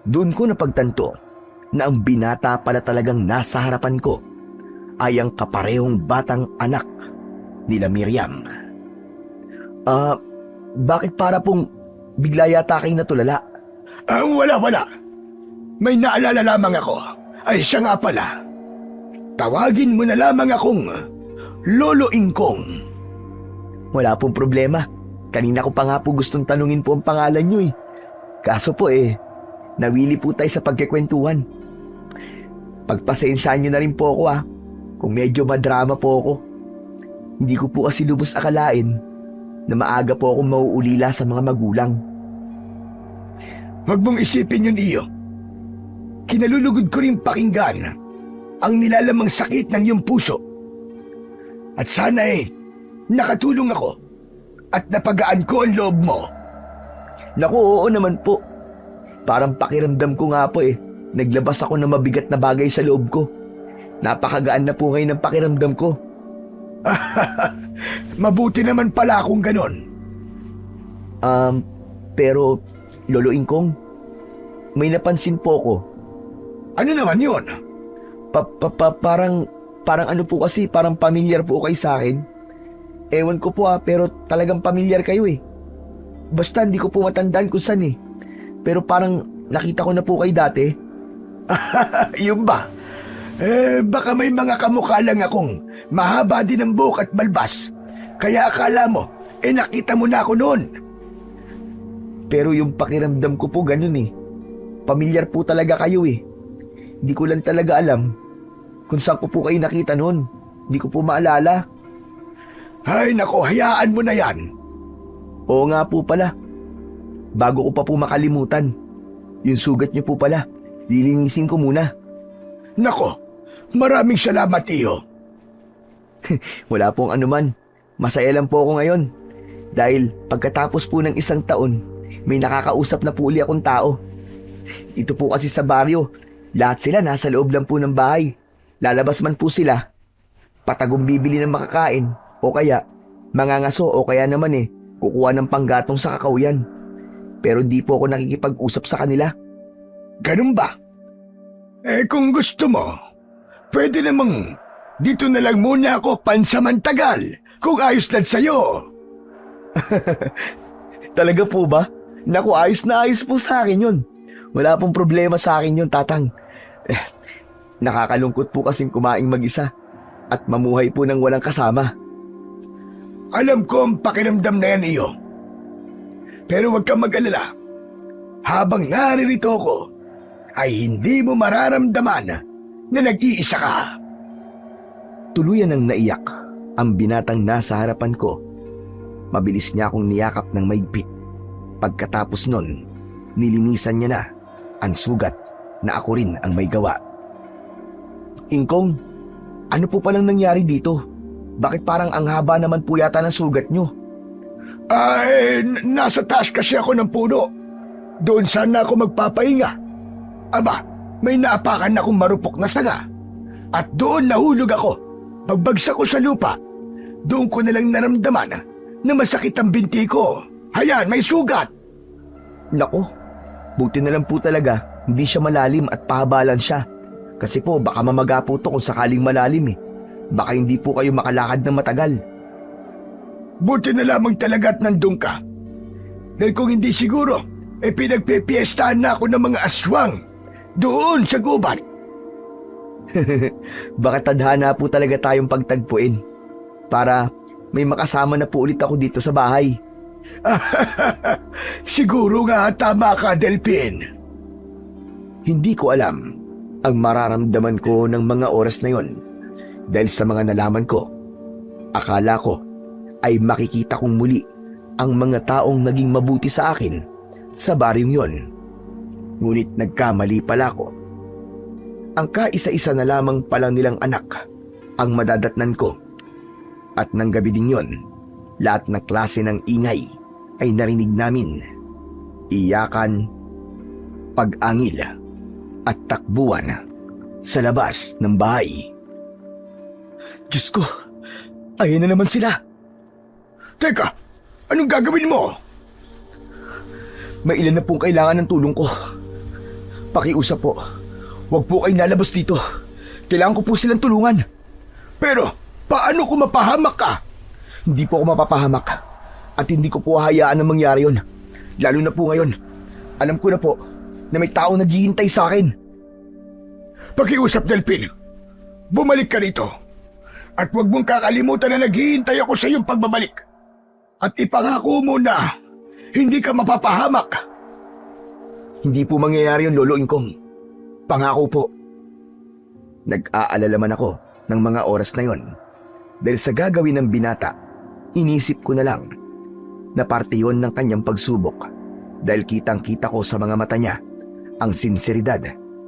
Doon ko napagtanto na ang binata pala talagang nasa harapan ko ay ang kaparehong batang anak nila Miriam. Bakit para pong bigla yata kayo natulala? Wala. May naalala lamang ako. Ay siya nga pala. Tawagin mo na lamang akong Lolo Ingkong. Wala pong problema. Kanina ko pa nga po gustong tanungin po ang pangalan nyo eh. Kaso po nawili po tayo sa pagkikwentuhan. Pagpasensyaan nyo na rin po ako kung medyo madrama po ako. Hindi ko po kasi lubos akalain na maaga po akong mauulila sa mga magulang. Huwag mong isipin yun, Iyo. Kinalulugod ko rin pakinggan ang nilalamang sakit ng iyong puso. At sana nakatulong ako at napagaan ko ang loob mo. Naku, oo naman po. Parang pakiramdam ko nga po naglabas ako ng mabigat na bagay sa loob ko. Napakagaan na po ngayon ang pakiramdam ko. Mabuti naman pala kung ganon. Pero Lolo Ingkong, may napansin po ko. Ano naman yun? Parang ano po kasi, parang pamilyar po kayo sa akin. Ewan ko po pero talagang pamilyar kayo Basta hindi ko po matandaan kung saan Pero parang nakita ko na po kayo dati. Yun ba? Baka may mga kamukha lang akong mahaba din ang buhok at balbas. Kaya akala mo, nakita mo na ako noon. Pero yung pakiramdam ko po ganun Pamilyar po talaga kayo Hindi ko lang talaga alam kung saan ko po kayo nakita noon. Hindi ko po maalala. Ay nako, hayaan mo na yan. Oo nga po pala. Bago ko pa po makalimutan, yung sugat niyo po pala, lilinisin ko muna. Nako, maraming salamat, Iyo. Wala pong anuman. Masaya lang po ako ngayon. Dahil pagkatapos po ng isang taon, may nakakausap na po uli akong tao. Ito po kasi sa baryo, lahat sila nasa loob lang po ng bahay. Lalabas man po sila, patagong bibili ng makakain, o kaya mangangaso, o kaya naman kukuha ng panggatong sa kakauyan. Pero di po ako nakikipag-usap sa kanila. Ganun ba? Kung gusto mo, pwede namang dito na lang muna ako pansamantagal kung ayos lang sa'yo. Talaga po ba? Naku, ayos na ayos po sa akin yun. Wala pong problema sa akin yun, Tatang. Nakakalungkot po kasing kumaing mag-isa at mamuhay po ng walang kasama. Alam ko ang pakiramdam na yan, Iyo. Pero huwag kang mag-alala. Habang naririto ako, ay hindi mo mararamdaman na nag-iisa ka. Tuluyan ang naiyak ang binatang nasa harapan ko. Mabilis niya akong niyakap ng maigpit. Pagkatapos nun, nilinisan niya na ang sugat na ako rin ang may gawa. Ingkong, ano po palang nangyari dito? Bakit parang ang haba naman po yata ng sugat nyo? Nasa taas kasi ako ng puno. Doon sana ako magpapahinga. Aba, may naapakan akong marupok na sanga. At doon nahulog ako. Pagbagsak ko sa lupa, doon ko nalang naramdaman na masakit ang binti ko. Hayan, may sugat. Nako, buti na lang po talaga hindi siya malalim at pahabalan siya. Kasi po baka mamaga po to kung sakaling malalim Baka hindi po kayo makalakad ng matagal. Buti na lamang talaga at nandun ka. Dahil kung hindi siguro, pinagpipiestahan na ako ng mga aswang doon sa gubat. Baka tadhana po talaga tayong pagtagpuin para may makasama na po ulit ako dito sa bahay. Siguro nga tama ka, Delphin. Hindi ko alam ang mararamdaman ko ng mga oras na yon dahil sa mga nalaman ko. Akala ko ay makikita kong muli ang mga taong naging mabuti sa akin sa baryong yon. Ngunit nagkamali pala ko. Ang kaisa-isa na lamang palang nilang anak ang madadatnan ko. At nang gabi din yon, lahat ng klase ng ingay ay narinig namin. Iyakan, pag-angil, at takbuhan sa labas ng bahay. Diyos ko, Ayan na naman sila. Teka, anong gagawin mo? May ilan na pong kailangan ng tulong ko. Pakiusap po. Huwag po kayong lalabas dito. Kailangan ko po silang tulungan. Pero, paano kung mapahamak ka? Hindi po ako mapapahamak. At hindi ko po hahayaan na mangyari yun. Lalo na po ngayon. Alam ko na po na may taong naghihintay sa akin. Pakiusap, Delphin. Bumalik ka rito. At huwag mong kakalimutan na naghihintay ako sa iyong pagbabalik. At ipangako mo na hindi ka mapapahamak. Hindi po mangyayari yun, Lolo Ingkong. Pangako po. Nag-aalala man ako ng mga oras na yon. Dahil sa gagawin ng binata, inisip ko na lang na parte yon ng kanyang pagsubok. Dahil kitang-kita ko sa mga mata niya ang sinseridad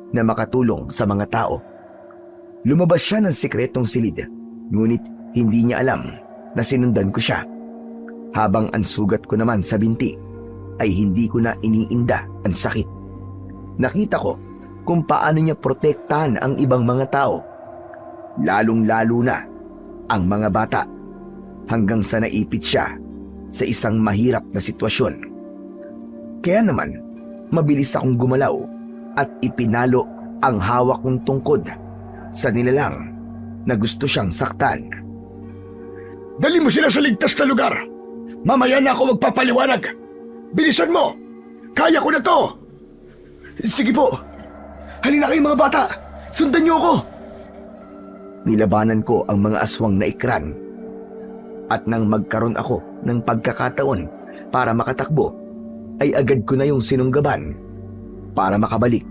na makatulong sa mga tao. Lumabas siya ng sikretong silid, ngunit hindi niya alam na sinundan ko siya. Habang ang sugat ko naman sa binti ay hindi ko na iniinda ang sakit. Nakita ko kung paano niya protektahan ang ibang mga tao, lalong-lalo na ang mga bata, hanggang sa naipit siya sa isang mahirap na sitwasyon. Kaya naman, mabilis akong gumalaw at ipinalo ang hawak kong tungkod sa nilalang na gusto siyang saktan. Dali mo sila sa ligtas na lugar. Mamaya na ako magpapaliwanag. Bilisan mo! Kaya ko na to! Sige po! Halina kayo mga bata! Sundan niyo ako! Nilabanan ko ang mga aswang na ikran. At nang magkaroon ako ng pagkakataon para makatakbo, ay agad ko na yung sinunggaban para makabalik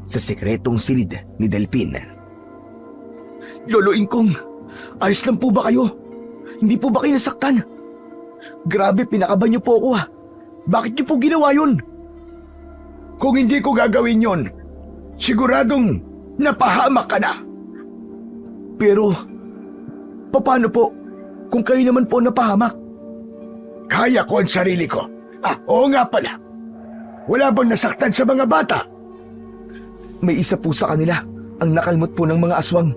sa sikretong silid ni Delphin. Lolo Ingkong, ayos lang po ba kayo? Hindi po ba kayo nasaktan? Grabe, pinakaban niyo po ako ha. Bakit niyo po ginawa yun? Kung hindi ko gagawin yon, siguradong napahamak ka na. Pero, paano po kung kayo naman po napahamak? Kaya ko ang sarili ko. Oo nga pala. Wala bang nasaktan sa mga bata? May isa po sa kanila ang nakalmot po ng mga aswang.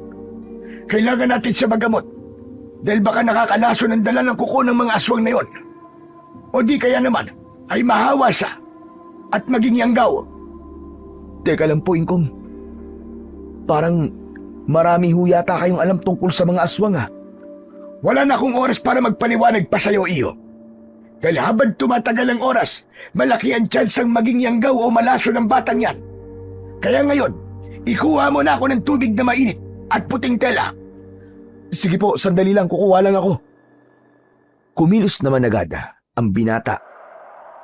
Kailangan natin siya magamot. Dahil baka nakakalaso ng dala ng kuko ng mga aswang na yon. O di kaya naman ay mahawa siya at maging yanggaw. Teka lang po, Ingkong. Parang marami ho yata kayong alam tungkol sa mga aswang ha. Wala na akong oras para magpaliwanag pa sa'yo, iyo. Dahil habang tumatagal ang oras, malaki ang tsansang maging yanggaw o malaso ng batang yan. Kaya ngayon, ikuha mo na ako ng tubig na mainit at puting tela. Sige po, sandali lang, kukuha lang ako. Kumilos naman agad ang binata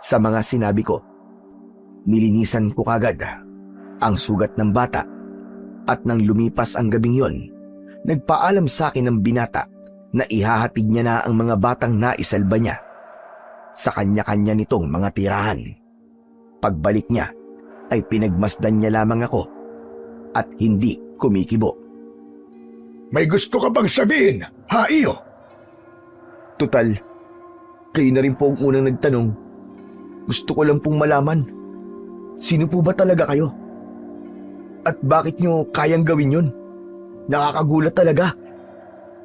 sa mga sinabi ko. Nilinisan ko kagad ang sugat ng bata at nang lumipas ang gabing yon, nagpaalam sa akin ng binata na ihahatid niya na ang mga batang naisalba niya sa kanya-kanya nitong mga tirahan. Pagbalik niya ay pinagmasdan niya lamang ako at hindi kumikibo. May gusto ka bang sabihin, ha iyo? Tutal, kayo na rin po ang unang nagtanong. Gusto ko lang pong malaman, sino po ba talaga kayo? At bakit nyo kayang gawin yun? Nakakagulat talaga.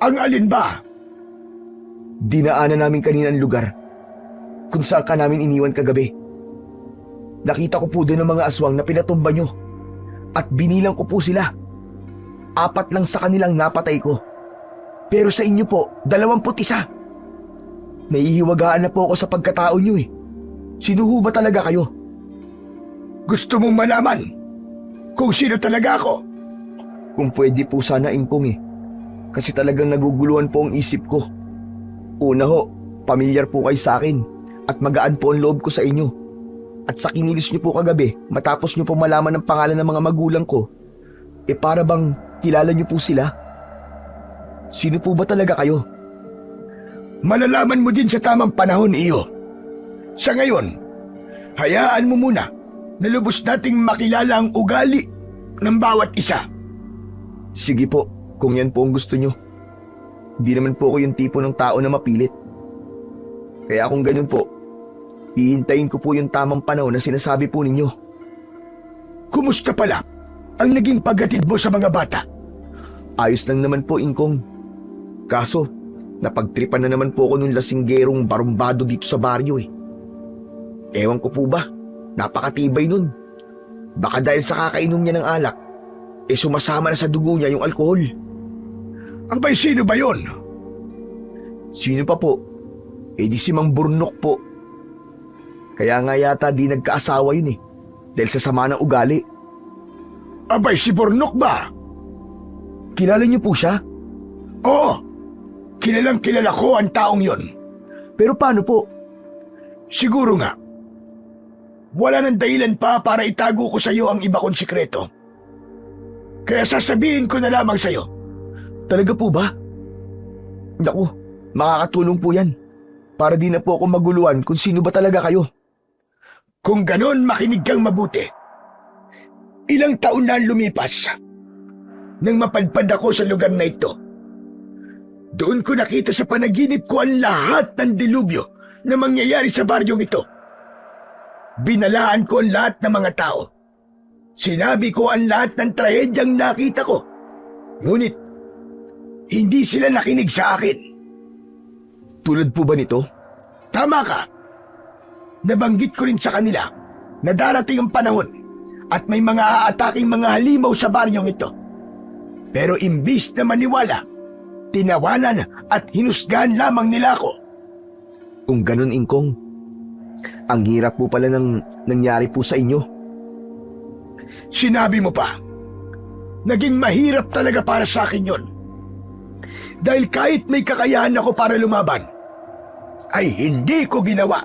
Ang alin ba? Dinaanan namin kanina ang lugar kung saan ka namin iniwan kagabi. Nakita ko po doon ang mga aswang na pinatumba nyo at binilang ko po sila. 4 lang sa kanilang napatay ko. Pero sa inyo po, 21. Nahihiwagaan na po ako sa pagkatao nyo eh. Sino ho ba talaga kayo? Gusto mong malaman kung sino talaga ako? Kung pwede po sana, Ingkong eh. Kasi talagang naguguluhan po ang isip ko. Una ho, pamilyar po kayo sa akin at magaan po ang loob ko sa inyo. At sa kinilos niyo po kagabi, matapos niyo po malaman ang pangalan ng mga magulang ko, para bang kilala niyo po sila? Sino po ba talaga kayo? Malalaman mo din sa tamang panahon, iyo. Sa ngayon, hayaan mo muna na lubos nating makilala ang ugali ng bawat isa. Sige po, kung yan po ang gusto niyo. Hindi naman po ako yung tipo ng tao na mapilit. Kaya kung ganun po, hihintayin ko po yung tamang panahon na sinasabi po ninyo. Kumusta pala ang naging paghatid mo sa mga bata? Ayos lang naman po, Ingkong. Kaso, Napagtripan na naman po ako nung lasinggerong barumbado dito sa baryo eh. Ewan ko po ba, napakatibay nun. Baka dahil sa kakainom niya ng alak, sumasama na sa dugo niya yung alkohol. Abay, sino ba yon? Sino pa po? Di si Mang Burnok po. Kaya nga yata di nagkaasawa yun dahil sa sama ng ugali. Abay, si Burnok ba? Kilala niyo po siya? Oo, kilalang kilala ko ang taong yon. Pero paano po? Siguro nga, wala nang dahilan pa para itago ko sa iyo ang iba kong sikreto. Kaya sasabihin ko na lamang sa iyo. Talaga po ba? Naku, makakatulong po yan. Para di na po ako maguluhan kung sino ba talaga kayo. Kung ganon, makinig kang mabuti. Ilang taon na ang lumipas nang mapadpad ako sa lugar na ito. Doon ko nakita sa panaginip ko ang lahat ng dilubyo na mangyayari sa baryong ito. Binalaan ko ang lahat ng mga tao. Sinabi ko ang lahat ng trahedyang nakita ko. Ngunit, hindi sila nakinig sa akin. Tulad po ba nito? Tama ka. Nabanggit ko rin sa kanila na darating ang panahon at may mga aataking mga halimaw sa baryong ito. Pero imbis na maniwala, tinawanan at hinusgahan lamang nila ako. Kung ganun, Ingkong, ang hirap po pala ng nangyari po sa inyo. Sinabi mo pa, naging mahirap talaga para sa akin yon. Dahil kahit may kakayahan ako para lumaban, ay hindi ko ginawa.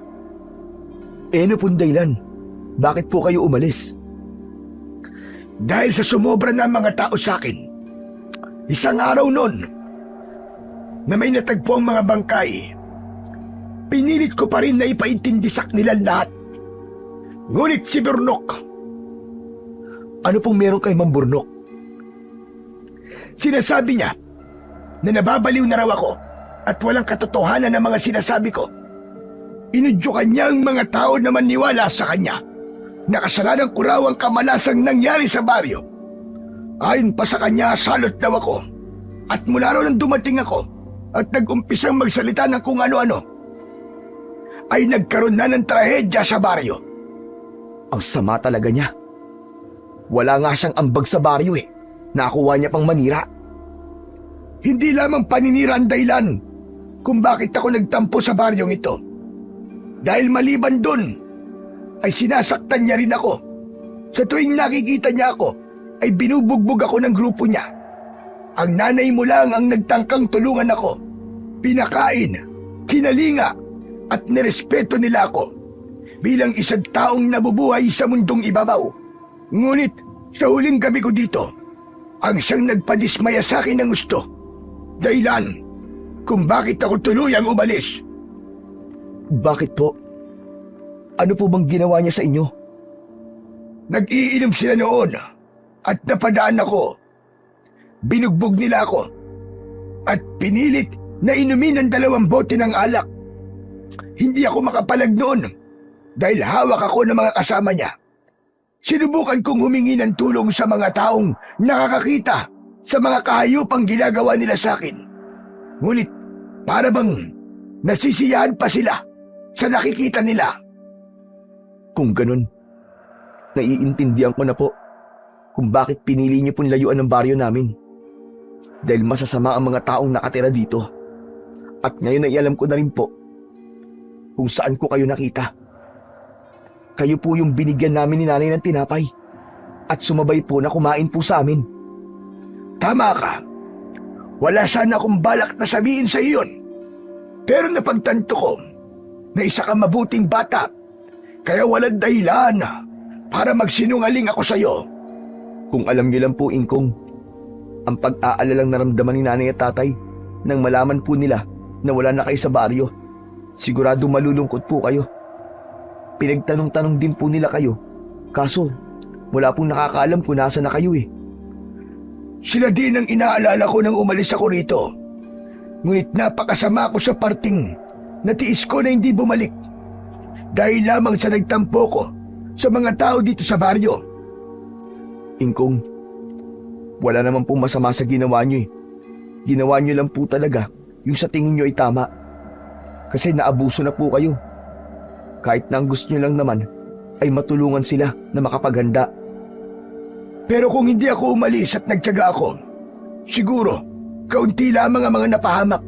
Ano pong dahilan? Bakit po kayo umalis? Dahil sa sumobra na mga tao sa akin. Isang araw noon, na may natagpo ang mga bangkay, pinilit ko pa rin na ipaintindi sa kanila lahat. Ngunit si Burnok. Ano pong meron kay Mang Burnok? Sinasabi niya na nababaliw na raw ako at walang katotohanan ng mga sinasabi ko. Inudyukan niya ang mga tao na maniwala sa kanya na kasalanan ko raw ang kamalasang nangyari sa baryo. Ayon pa sa kanya, salot daw ako. At mula raw nang dumating ako at nag-umpisang magsalita ng kung ano-ano, ay nagkaroon na ng trahedya sa baryo. Ang sama talaga niya. Wala nga siyang ambag sa baryo Nakuha niya pang manira. Hindi lamang paninira ang dahilan kung bakit ako nagtampo sa baryong ito. Dahil maliban dun, ay sinasaktan niya rin ako. Sa tuwing nakikita niya ako, ay binubugbog ako ng grupo niya. Ang nanay mo lang ang nagtangkang tulungan ako. Pinakain, kinalinga, at nirespeto nila ako bilang isang taong nabubuhay sa mundong ibabaw. Ngunit sa huling gabi ko dito, ang siyang nagpadismaya sa akin ng gusto. Dahilan kung bakit ako tuluyang umalis. Bakit po? Ano po bang ginawa niya sa inyo? Nag-iinom sila noon at napadaan ako. Binugbog nila ako at pinilit na inumin ang 2 bote ng alak. Hindi ako makapalag noon dahil hawak ako ng mga kasama niya. Sinubukan kong humingi ng tulong sa mga taong nakakakita sa mga kahayupang ginagawa nila sa akin. Ngunit para bang nasisiyahan pa sila sa nakikita nila. Kung ganun, naiintindihan ko na po kung bakit pinili niyo pong layuan ng baryo namin. Dahil masasama ang mga taong nakatira dito. At ngayon ay alam ko na rin po kung saan ko kayo nakita. Kayo po yung binigyan namin ni nanay ng tinapay at sumabay po na kumain po sa amin. Tama ka. Wala sana akong balak na sabihin sa iyon. Pero napagtanto ko na isa kang mabuting bata. Kaya walang dahilan para magsinungaling ako sa iyo. Kung alam niyo lang po, Ingkong, ang pag-aalalang naramdaman ni nanay at tatay nang malaman po nila na wala na kayo sa baryo, sigurado malulungkot po kayo. Pinagtanong-tanong din po nila kayo, kaso wala pong nakakaalam kung nasa na kayo Sila din ang inaalala ko nang umalis ako rito. Ngunit napakasama ko sa parting natiis ko na hindi bumalik. Dahil lamang sa nagtampo ko sa mga tao dito sa baryo. Ingkong, wala naman pong masama sa ginawa niyo Ginawa niyo lang po talaga yung sa tingin nyo ay tama. Kasi naabuso na po kayo. Kahit na ang gusto nyo lang naman ay matulungan sila na makapaghanda. Pero kung hindi ako umalis at nagtiyaga ako, siguro, kaunti lamang ang mga napahamak.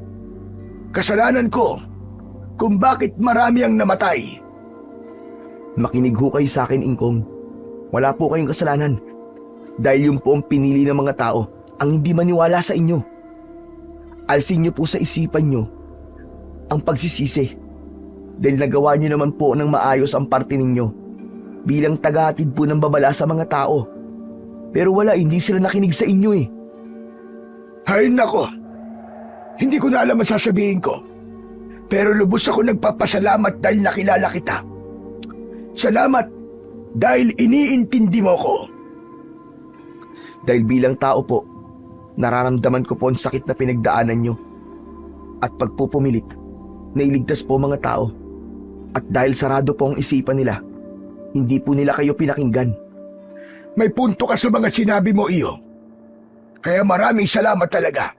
Kasalanan ko kung bakit marami ang namatay. Makinig ho kayo sa akin, Ingkong. Wala po kayong kasalanan. Dahil yung po ang pinili ng mga tao ang hindi maniwala sa inyo. Alsin nyo po sa isipan nyo ang pagsisisi. Dahil nagawa nyo naman po ng maayos ang parte ninyo bilang tagahatid po ng babala sa mga tao. Pero wala, hindi sila nakinig sa inyo eh. Hay nako, hindi ko na alam ang sasabihin ko. Pero lubos ako nagpapasalamat dahil nakilala kita. Salamat dahil iniintindi mo ko. Dahil bilang tao po, nararamdaman ko po ang sakit na pinagdaanan nyo. At pagpupumilit, nailigtas po mga tao. At dahil sarado po ang isipan nila, hindi po nila kayo pinakinggan. May punto ka sa mga sinabi mo, Iyo. Kaya maraming salamat talaga.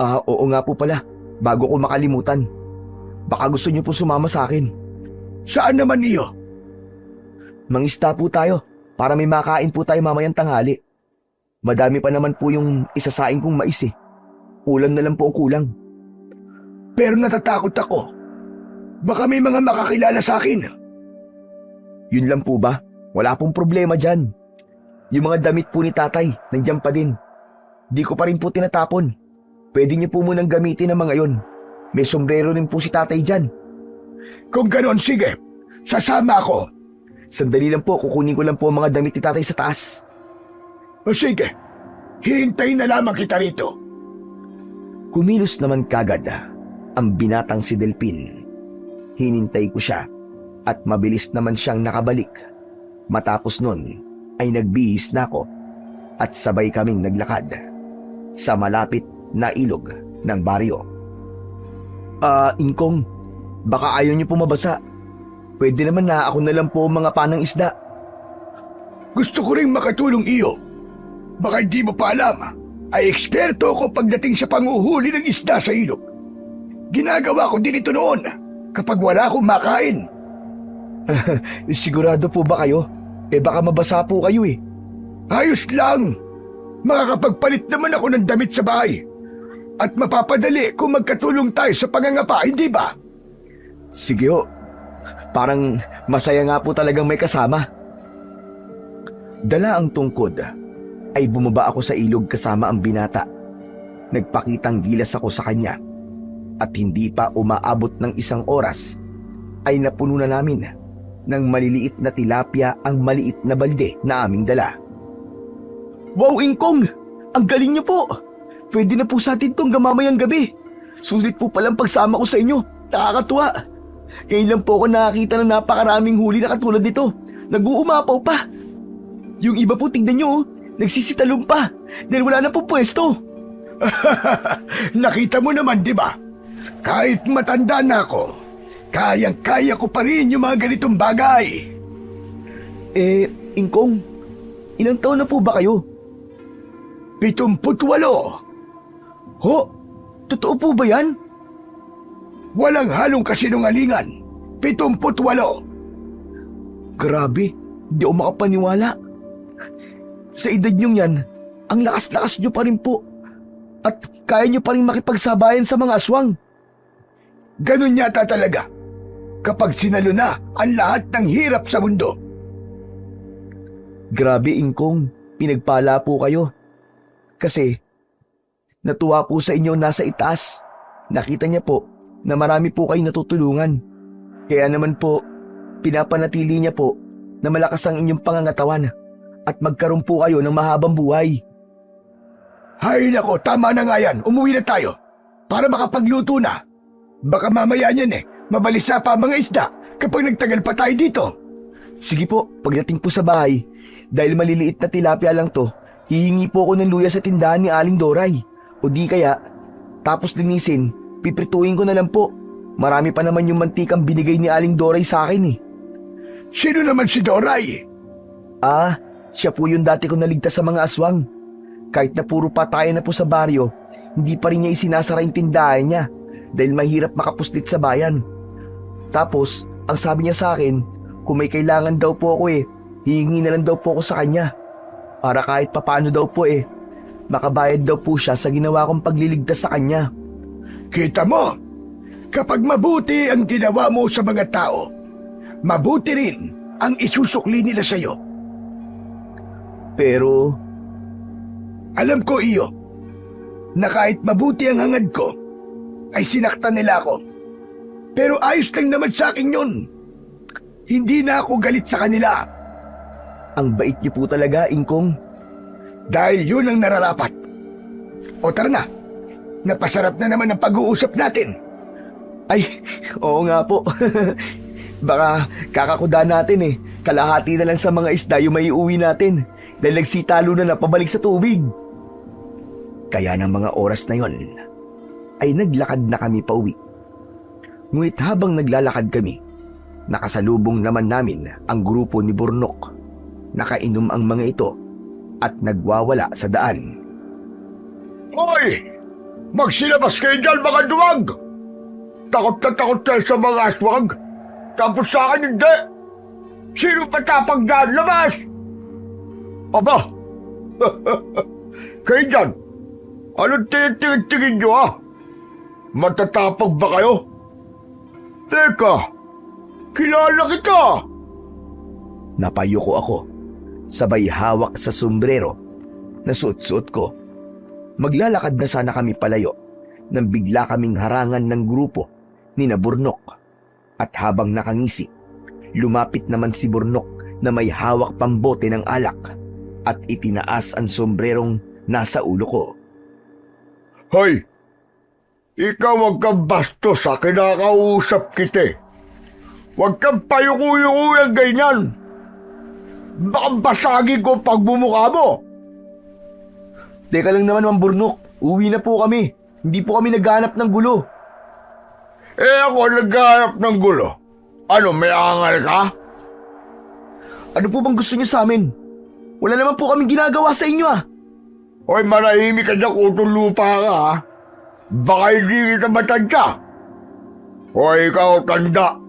Oo nga po pala, bago ko makalimutan. Baka gusto nyo po sumama sa akin. Saan naman, Iyo? Mangisda po tayo para may makain po tayo mamayang tanghali. Madami pa naman po yung isasaing kong mais eh. Ulam na lang po ang kulang. Pero natatakot ako. Baka may mga makakilala sa akin. Yun lang po ba? Wala pong problema dyan. Yung mga damit po ni tatay, nandiyan pa din. Di ko pa rin po tinatapon. Pwede niyo po munang gamitin ang mga yon. May sombrero rin po si tatay dyan. Kung ganon, sige. Sasama ako. Sandali lang po, kukunin ko lang po ang mga damit ni tatay sa taas. O sige, hihintayin na lamang kita rito. Kumilos naman kagad ang binatang si Delpin. Hinintay ko siya at mabilis naman siyang nakabalik. Matapos nun ay nagbihis na ako at sabay kaming naglakad sa malapit na ilog ng baryo. Ingkong, baka ayaw niyo pumabasa. Pwede naman na ako na lang po mga panang isda. Gusto ko rin makatulong, Iyo. Baka hindi mo pa alam, ay eksperto ako pagdating sa panguhuli ng isda sa ilog. Ginagawa ko din ito noon kapag wala akong makain. Sigurado po ba kayo? Baka mabasa po kayo eh. Ayos lang. Makakapagpalit naman ako ng damit sa bahay. At mapapadali kung magkatulong tayo sa pangangapa, hindi ba? Sige ho. Parang masaya nga po talagang may kasama. Dala ang tungkod ay bumaba ako sa ilog kasama ang binata. Nagpakitang gilas ako sa kanya at hindi pa umaabot ng 1 oras ay napuno na namin ng maliliit na tilapia ang maliit na balde na aming dala. Wow, Ingkong! Ang galing niyo po! Pwede na po sa atin itong gamamayang gabi. Sulit po palang pagsama ko sa inyo. Nakakatuwa. Ngayon lang po ako nakakita ng napakaraming huli na katulad nito. Nag-uumapaw pa. Yung iba po tingnan nyo, nagsisitalong pa dahil wala na po pwesto. Nakita mo naman, di ba? Kahit matanda na ako, kayang-kaya ko pa rin yung mga ganitong bagay. Ingkong, ilang taon na po ba kayo? 78. Ho? Totoo po ba yan? Walang halong kasinungalingan. 78. Grabe, di ako makapaniwala. Sa edad niyong yan, ang lakas-lakas niyo pa rin po. At kaya niyo pa rin makipagsabayan sa mga aswang. Ganun yata talaga. Kapag sinalo na ang lahat ng hirap sa mundo. Grabe, Ingkong, pinagpala po kayo. Kasi, natuwa po sa inyo nasa itaas. Nakita niya po na marami po kayong natutulungan. Kaya naman po, pinapanatili niya po na malakas ang inyong pangangatawan at magkaroon po kayo ng mahabang buhay. Hay nako, tama na nga yan. Umuwi na tayo. Para makapagluto na. Baka mamaya niyan mabalisa pa ang mga isda kapag nagtagal pa tayo dito. Sige po, pagdating po sa bahay, dahil maliliit na tilapia lang to, hihingi po ako ng luya sa tindahan ni Aling Doray. O di kaya, tapos linisin, piprituin ko na lang po. Marami pa naman yung mantikang binigay ni Aling Doray sa akin eh. Sino naman si Doray? Siya po yung dati ko naligtas sa mga aswang. Kahit na puro patay na po sa baryo, hindi pa rin niya isinasara yung tindahan niya dahil mahirap makapuslit sa bayan. Tapos, ang sabi niya sa akin, kung may kailangan daw po ako hihingi na lang daw po ako sa kanya. Para kahit papaano daw po makabayad daw po siya sa ginawa kong pagliligtas sa kanya. Kita mo, kapag mabuti ang ginawa mo sa mga tao, mabuti rin ang isusukli nila sa'yo. Pero, Alam ko, iyo, na kahit mabuti ang hangad ko, ay sinaktan nila ako. Pero ayos lang naman sa akin yun. Hindi na ako galit sa kanila. ang bait niyo po talaga, Ingkong. Dahil yun ang nararapat. O tara na, napasarap na naman ang pag-uusap natin. Ay, oo nga po. Baka kakakuda natin Kalahati na lang sa mga isda yung may uwi natin dahil nagsitalo na pabalik sa tubig. Kaya ng mga oras na yon ay naglakad na kami pauwi. Ngunit habang naglalakad kami, nakasalubong naman namin ang grupo ni Burnok. Nakainom ang mga ito at nagwawala sa daan. Hoy! Magsilabas kayo dyan, mga duwag! Takot na takot kayo sa mga aswag. Tapos sa akin hindi. Sino patapag dyan? Labas! Aba! Kayo dyan, anong tinitingin nyo ha? Matatapag ba kayo? Teka, kilala kita! Napayuko ako, sabay hawak sa sombrero na suot-suot ko. Maglalakad na sana kami palayo nang bigla kaming harangan ng grupo ni na Burnok. At habang nakangisi, lumapit naman si Burnok na may hawak pang bote ng alak at itinaas ang sombrerong nasa ulo ko. Hoy! Ikaw wag kang bastos ha, kinakausap kita. Huwag kang payuko-yuko yung ganyan. Baka basagin ko pag bumukha mo. Teka lang naman, Mang Burnok. Uwi na po kami. Hindi po kami naghanap ng gulo. Ako naghahanap ng gulo. Ano, may angal ka? Ano po bang gusto niyo sa amin? Wala naman po kami ginagawa sa inyo Hoy, manahimik ka dyan, utol lupa ka ha. Baka hindi kita matanda. Hoy, ikaw tanda.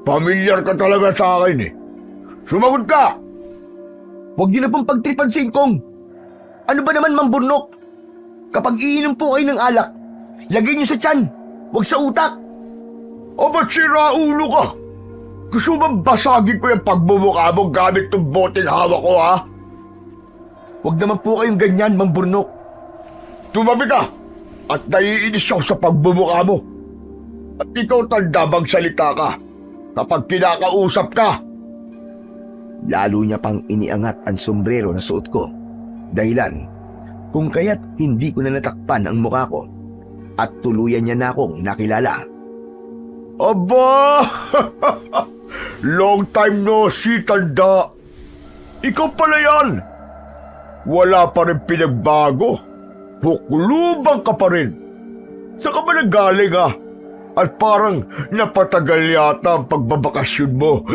Pamilyar ka talaga sa akin Sumagot ka! Huwag niyo na pong pagtripan si Ingkong. Ano ba naman, Mang Burnok? Kapag iinom po kayo ng alak, lagay niyo sa tiyan, huwag sa utak. O ba't sira ulo ka? Gusto ba basagin ko yung pagbumukha mo gamit itong boteng hawak ko ha? Huwag naman po kayong ganyan, Mang Burnok. Tumabi ka! At naiinis ako sa pagbumukha mo. At ikaw tanda bang salita ka kapag kinakausap ka? Lalo niya pang iniangat ang sombrero na suot ko. Dahilan kung kaya't hindi ko na natakpan ang mukha ko at tuluyan niya na akong nakilala. Aba! Long time no see, tanda. Ikaw pala yan. Wala pa rin pinagbago. Huklubang ka pa rin. Saan ka ba nanggaling At parang napatagal yata ang pagbabakasyon mo.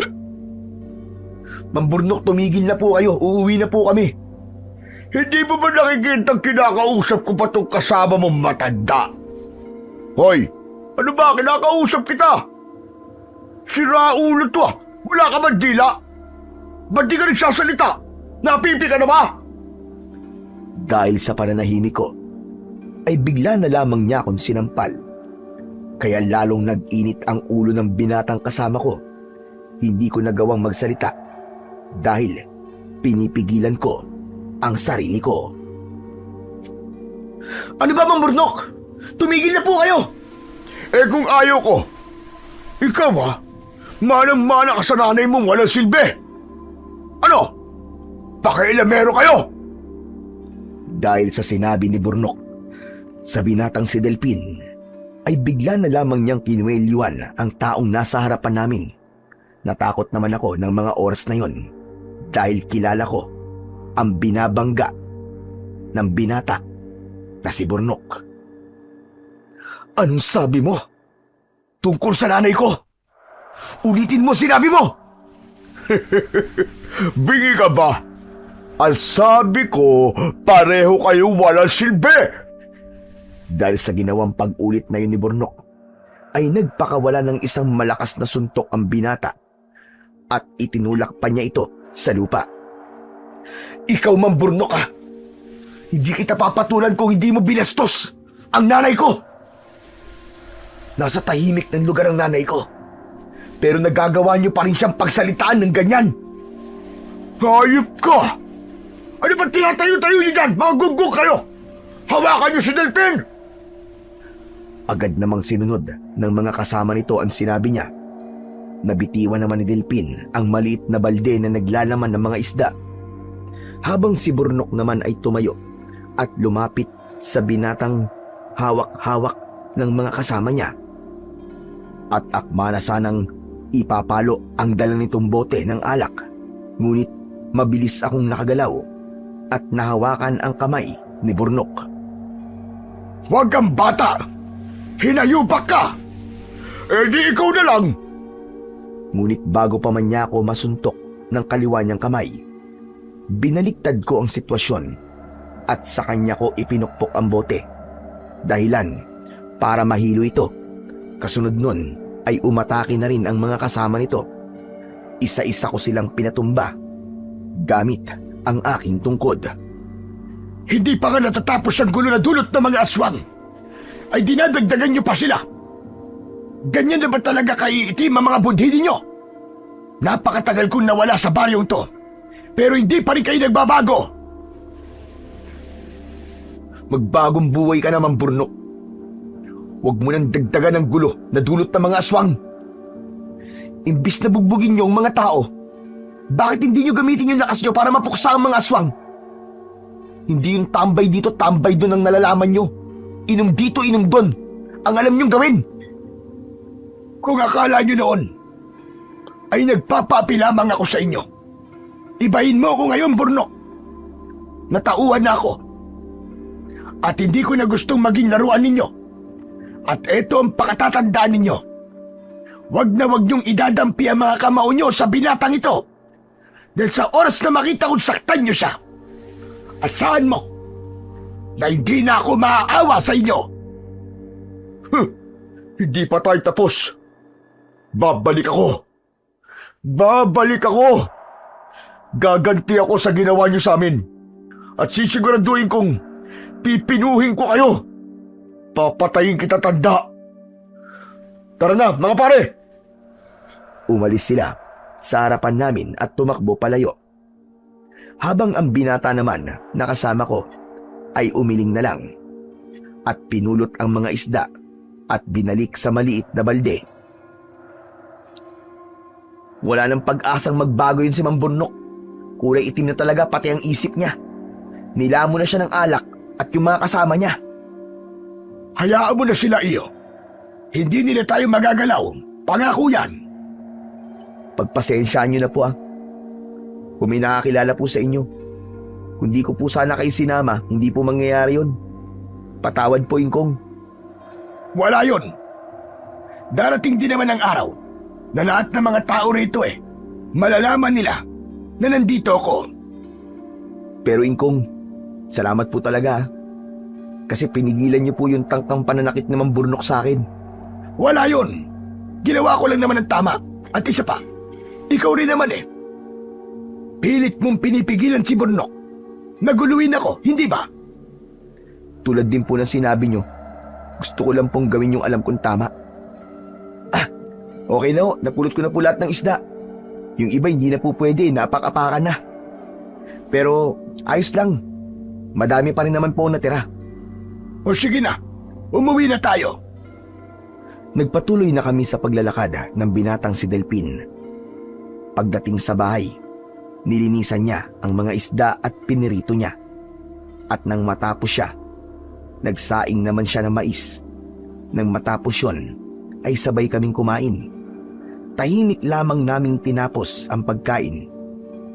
Mang Burnok, tumigil na po kayo. Uuwi na po kami. Hindi mo ba nakikita kinakausap ko pa itong kasama mong matanda? Hoy, ano ba? Kinakausap kita. Sira ulo to Wala ka ba dila? Ba't di ka nagsasalita? Napipi ka na ba? Dahil sa pananahimik ko, ay bigla na lamang niya akong sinampal. Kaya lalong nag-init ang ulo ng binatang kasama ko. Hindi ko nagawang magsalita dahil pinipigilan ko ang sarili ko. Ano ba, Mang Burnok? Tumigil na po kayo! Kung ayaw ko, ikaw manang-mana ka sa nanay mong walang silbi. Ano? Pakialamero kayo! Dahil sa sinabi ni Burnok, sa binatang si Delpin, ay bigla na lamang niyang kinuwelyuan ang taong nasa harapan namin. Natakot naman ako ng mga oras na yon dahil kilala ko ang binabangga ng binata na si Burnok. Anong sabi mo? Tungkol sa nanay ko? Ulitin mo sinabi mo! Bingi ka ba? At sabi ko, pareho kayo walang silbi. Dahil sa ginawang pag-ulit na yun ni Burnok, ay nagpakawala ng isang malakas na suntok ang binata at itinulak pa niya ito sa lupa. Ikaw, Mang Burnok, ha? Hindi kita papatulan kung hindi mo binastos ang nanay ko. Nasa tahimik ng lugar ang nanay ko, pero nagagawa niyo pa rin siyang pagsalitaan ng ganyan. Hayop ka! Ano ba tinatayo-tayo niyo dyan? Mga gunggong kayo! Hawakan niyo si Delphin! Agad namang sinunod ng mga kasama nito ang sinabi niya. Nabitiwan naman ni Delphin ang maliit na balde na naglalaman ng mga isda, habang si Burnok naman ay tumayo at lumapit sa binatang hawak-hawak ng mga kasama niya. At akma na sanang ipapalo ang dala nitong bote ng alak, ngunit mabilis akong nakagalaw at nahawakan ang kamay ni Burnok. Huwag kang bata! Hinayupak ka! Eh di ikaw na lang! Ngunit bago pa man niya ako masuntok ng kaliwa niyang kamay, binaliktad ko ang sitwasyon at sa kanya ko ipinukpok ang bote. Dahilan para mahilo ito. Kasunod nun ay umatake na rin ang mga kasama nito. Isa-isa ko silang pinatumba gamit ang aking tungkod. Hindi pa nga natatapos ang gulo na dulot ng mga aswang, ay dinadagdagan niyo pa sila. Ganyan na ba talaga kaiitim ang mga budhi ninyo? Napakatagal kong nawala sa baryong to, pero hindi pa rin kayo nagbabago. Magbagong buhay ka naman, Burnok. Huwag mo nang dagdagan ng gulo na dulot ng mga aswang. Imbis na bugbugin niyo ang mga tao, bakit hindi niyo gamitin yung lakas niyo para mapuksa ang mga aswang? Hindi yung tambay dito, tambay doon ang nalalaman niyo. Inom dito, inom doon. Ang alam niyong gawin. Kung akala niyo noon ay nagpapapi lamang ako sa inyo, ibahin mo ako ngayon, Burnok. Natauhan na ako. At hindi ko na gustong maging laruan ninyo. At eto ang pakatatandaan ninyo. Wag na wag niyong idadampi ang mga kamao niyo sa binatang ito. Dahil sa oras na makita kong saktan niyo siya, asahan mo na hindi na ako maaawa sa inyo. Hindi pa tayo tapos. Babalik ako. Babalik ako. Gaganti ako sa ginawa niyo sa amin. At sisiguraduhin kong pipinuhin ko kayo. Papatayin kita, tanda. Tara na, mga pare. Umalis sila sa harapan namin at tumakbo palayo. Habang ang binata naman na kasama ko ay umiling na lang at pinulot ang mga isda at binalik sa maliit na balde. Wala nang pag-asang magbago yun si Mang Burnok. Kulay itim na talaga pati ang isip niya. Nilamo na siya ng alak at yung mga kasama niya. Hayaan mo na sila, iyo. Hindi nila tayo magagalaw. Pangako yan. Pagpasensyaan niyo na po Kung may nakakilala po sa inyo. Kung di ko po sana kayo sinama, hindi po mangyayari yun. Patawad po, Ingkong. Wala yun. Darating din naman ang araw na lahat ng mga tao rito malalaman nila na nandito ako. Pero Ingkong, salamat po talaga. Kasi pinigilan niyo po yung tangkang pananakit ng Mang Burnok sa akin. Wala yun. Ginawa ko lang naman ang tama. At isa pa, ikaw rin naman Pilit mong pinipigilan si Burnok. Naguluhin ako, hindi ba? Tulad din po ng sinabi niyo, gusto ko lang pong gawin yung alam kong tama. Okay na ho, napulot ko na po lahat ng isda. Yung iba hindi na po pwede, napak-apakan na. Pero ayos lang, madami pa rin naman po natira. O sige na, umuwi na tayo. Nagpatuloy na kami sa paglalakad ng binatang si Delphin. Pagdating sa bahay, nilinisan niya ang mga isda at pinirito niya. At nang matapos siya, nagsaing naman siya ng mais. Nang matapos yon, ay sabay kaming kumain. Tahimik lamang naming tinapos ang pagkain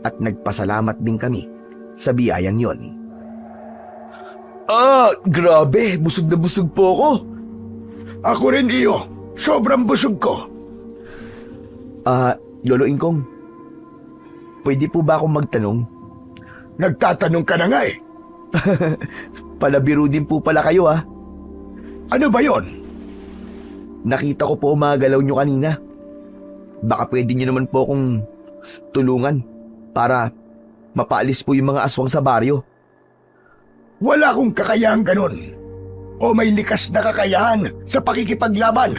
at nagpasalamat din kami sa biyayang yon. Grabe, busog na busog po ako. Ako rin, iyo. Sobrang busog ko. Lolo Ingkong, pwede po ba akong magtanong? Nagtatanong ka na nga Palabiro din po pala kayo Ano ba yon? Nakita ko po mga galaw nyo kanina. Baka pwede nyo naman po akong tulungan para mapaalis po yung mga aswang sa baryo. Wala akong kakayahan ganon. O may likas na kakayahan sa pakikipaglaban.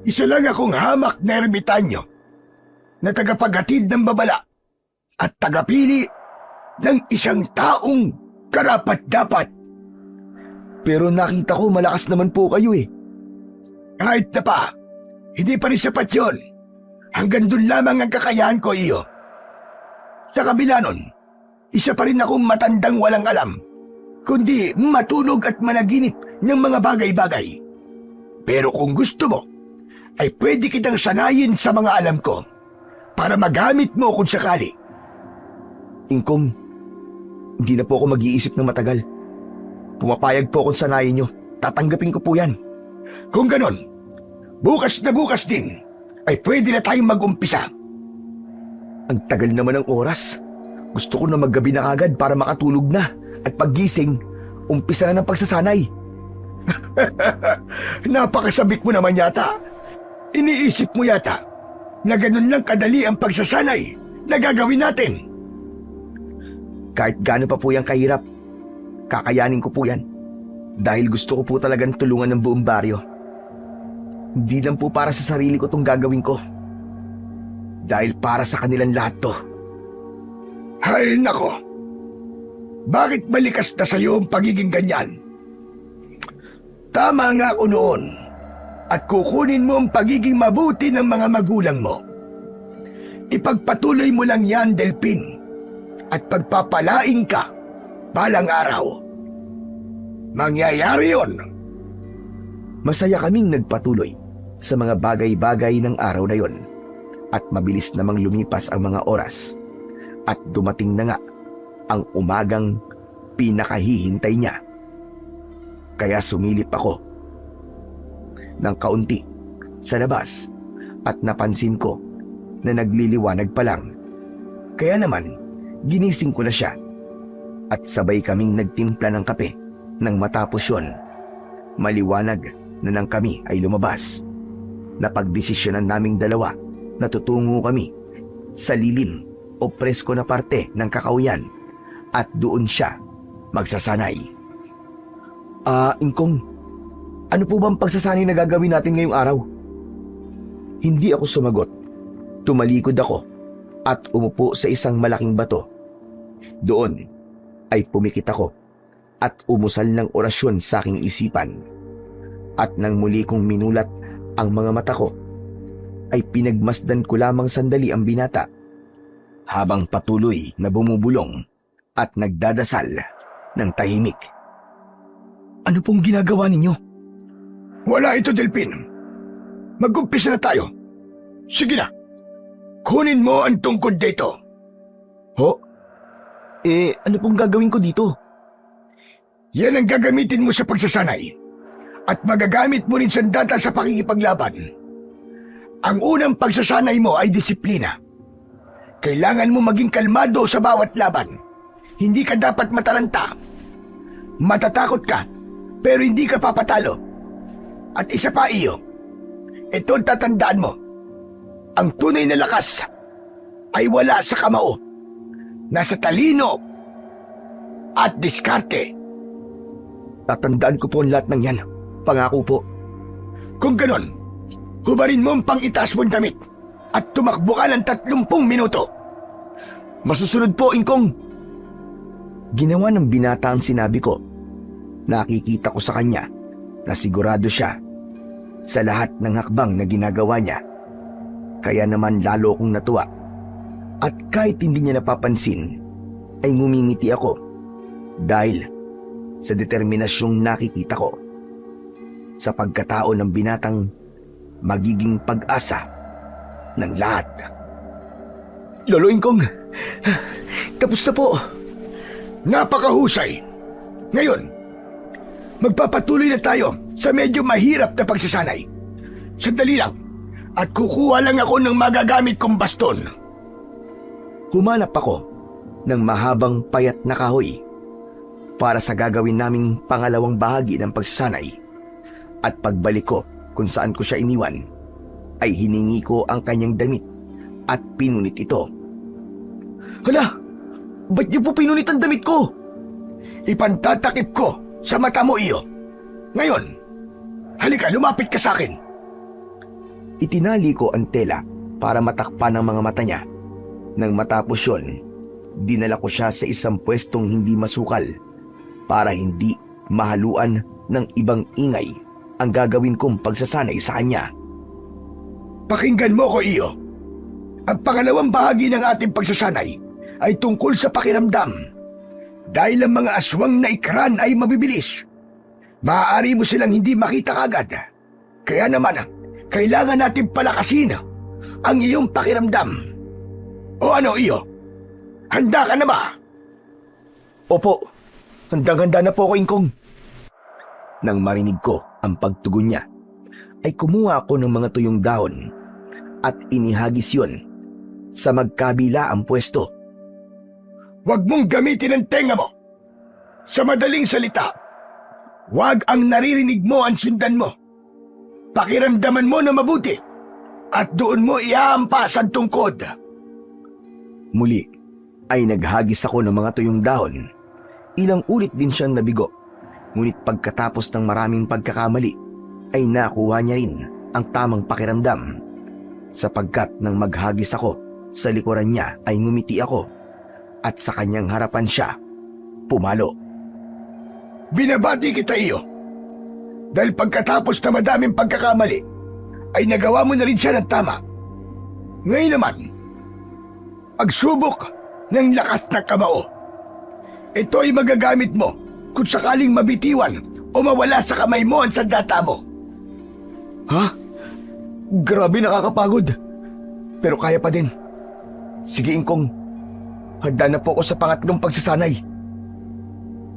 Isa lang akong hamak na ermitanyo na tagapaghatid ng babala at tagapili ng isang taong karapat-dapat. Pero nakita ko malakas naman po kayo eh. Kahit na pa, hindi pa rin sapat yun. Hanggang dun lamang ang kakayahan ko, iyo. Sa kabila nun, isa pa rin akong matandang walang alam, kundi matulog at managinip ng mga bagay-bagay. Pero kung gusto mo, ay pwede kitang sanayin sa mga alam ko para magamit mo kung sakali. Ingkong, hindi na po ako mag-iisip ng matagal. Pumapayag po akong sanayin nyo. Tatanggapin ko po yan. Kung ganon, bukas na bukas din ay pwede na tayong mag-umpisa. Ang tagal naman ng oras. Gusto ko na maggabi na agad para makatulog na. At paggising, umpisa na ng pagsasanay. Napakasabik mo naman yata. Iniisip mo yata na ganun lang kadali ang pagsasanay na gagawin natin. Kahit gaano pa po yung kahirap, kakayanin ko po yan. Dahil gusto ko po talagang tulungan ng buong baryo. Hindi lang po para sa sarili ko itong gagawin ko. Dahil para sa kanilang lahat to. Hay nako, bakit balikas na sa'yo ang pagiging ganyan? Tama nga ako noon at kukunin mo ang pagiging mabuti ng mga magulang mo. Ipagpatuloy mo lang yan, Delpin, at pagpapalain ka balang araw. Mangyayari yon. Masaya kaming nagpatuloy sa mga bagay-bagay ng araw na yon at mabilis namang lumipas ang mga oras at dumating na nga ang umagang pinakahihintay niya. Kaya sumilip ako ng kaunti sa labas at napansin ko na nagliliwanag pa lang. Kaya naman ginising ko na siya at sabay kaming nagtimpla ng kape. Nang matapos yon, maliwanag na nang kami ay lumabas. Napagdesisyonan naming dalawa na tutungo kami sa lilim o presko na parte ng kakauyan at doon siya magsasanay. Ingkong, ano po bang pagsasanay na gagawin natin ngayong araw? Hindi ako sumagot. Tumalikod ako at umupo sa isang malaking bato. Doon ay pumikit ako at umusal ng orasyon sa aking isipan. At nang muli kong minulat ang mga mata ko, ay pinagmasdan ko lamang sandali ang binata habang patuloy na bumubulong at nagdadasal ng tahimik. Ano pong ginagawa ninyo? Wala ito, Delpin. Mag-umpisa na tayo. Sige na. Kunin mo ang tungkod dito. Ho? Ano pong gagawin ko dito? Yan ang gagamitin mo sa pagsasanay. At magagamit mo rin sandata sa pakikipaglaban. Ang unang pagsasanay mo ay disiplina. Kailangan mo maging kalmado sa bawat laban. Hindi ka dapat mataranta. Matatakot ka, pero hindi ka papatalo. At isa pa iyo, ito ang tatandaan mo. Ang tunay na lakas ay wala sa kamao. Nasa talino at diskarte. Tatandaan ko po ang lahat ng yan. Pangako po. Kung ganon, hubarin mo ang pang-itaas mong damit at tumakbo ka ng 30 minuto. Masusunod po, Ingkong. Ginawa ng binata ang sinabi ko. Nakikita ko sa kanya na sigurado siya sa lahat ng hakbang na ginagawa niya. Kaya naman lalo kong natuwa. At kahit hindi niya napapansin, ay ngumingiti ako dahil sa determinasyong nakikita ko sa pagkatao ng binatang magiging pag-asa ng lahat. Lolo Ingkong, tapos na po. Napakahusay. Ngayon, magpapatuloy na tayo sa medyo mahirap na pagsasanay. Sandali lang, at kukuha lang ako ng magagamit kong baston. Humanap ako ng mahabang payat na kahoy para sa gagawin naming pangalawang bahagi ng pagsasanay. At pagbalik ko kung saan ko siya iniwan, ay hiningi ko ang kanyang damit at pinunit ito. Hala, ba't niyo po pinunit ang damit ko? Ipantatakip ko sa mata mo, iyo. Ngayon, halika, lumapit ka sa akin. Itinali ko ang tela para matakpan ang mga mata niya. Nang matapos yun, dinala ko siya sa isang pwestong hindi masukal para hindi mahaluan ng ibang ingay ang gagawin kong pagsasanay sa kanya. Pakinggan mo ko, iyo. Ang pangalawang bahagi ng ating pagsasanay ay tungkol sa pakiramdam. Dahil ang mga aswang na ikran ay mabibilis, maaari mo silang hindi makita kagad. Kaya naman, kailangan natin palakasin ang iyong pakiramdam. O ano, iyo? Handa ka na ba? Opo, handang-handa na po ako, Ingkong. Nang marinig ko ang pagtugon niya, ay kumuha ako ng mga tuyong dahon at inihagis yon sa magkabila ang pwesto. Huwag mong gamitin ang tenga mo. Sa madaling salita, huwag ang naririnig mo ang sundan mo. Pakiramdaman mo na mabuti at doon mo ihahampas ang tungkod. Muli ay naghagis ako ng mga tuyong dahon. Ilang ulit din siyang nabigo. Ngunit pagkatapos ng maraming pagkakamali, ay nakuha niya rin ang tamang pakiramdam. Sapagkat nang maghagis ako, sa likuran niya ay ngumiti ako at sa kanyang harapan siya pumalo. Binabati kita, iyo. Dahil pagkatapos na madaming pagkakamali, ay nagawa mo na rin siya ng tama. Ngayon naman, pagsubok ng lakas ng kamao. Ito ay magagamit mo kung sakaling mabitiwan o mawala sa kamay mo ang sandata mo. Ha? Grabe, nakakapagod. Pero kaya pa din. Sige, Ingkong. Handa na po ako sa pangatlong pagsasanay.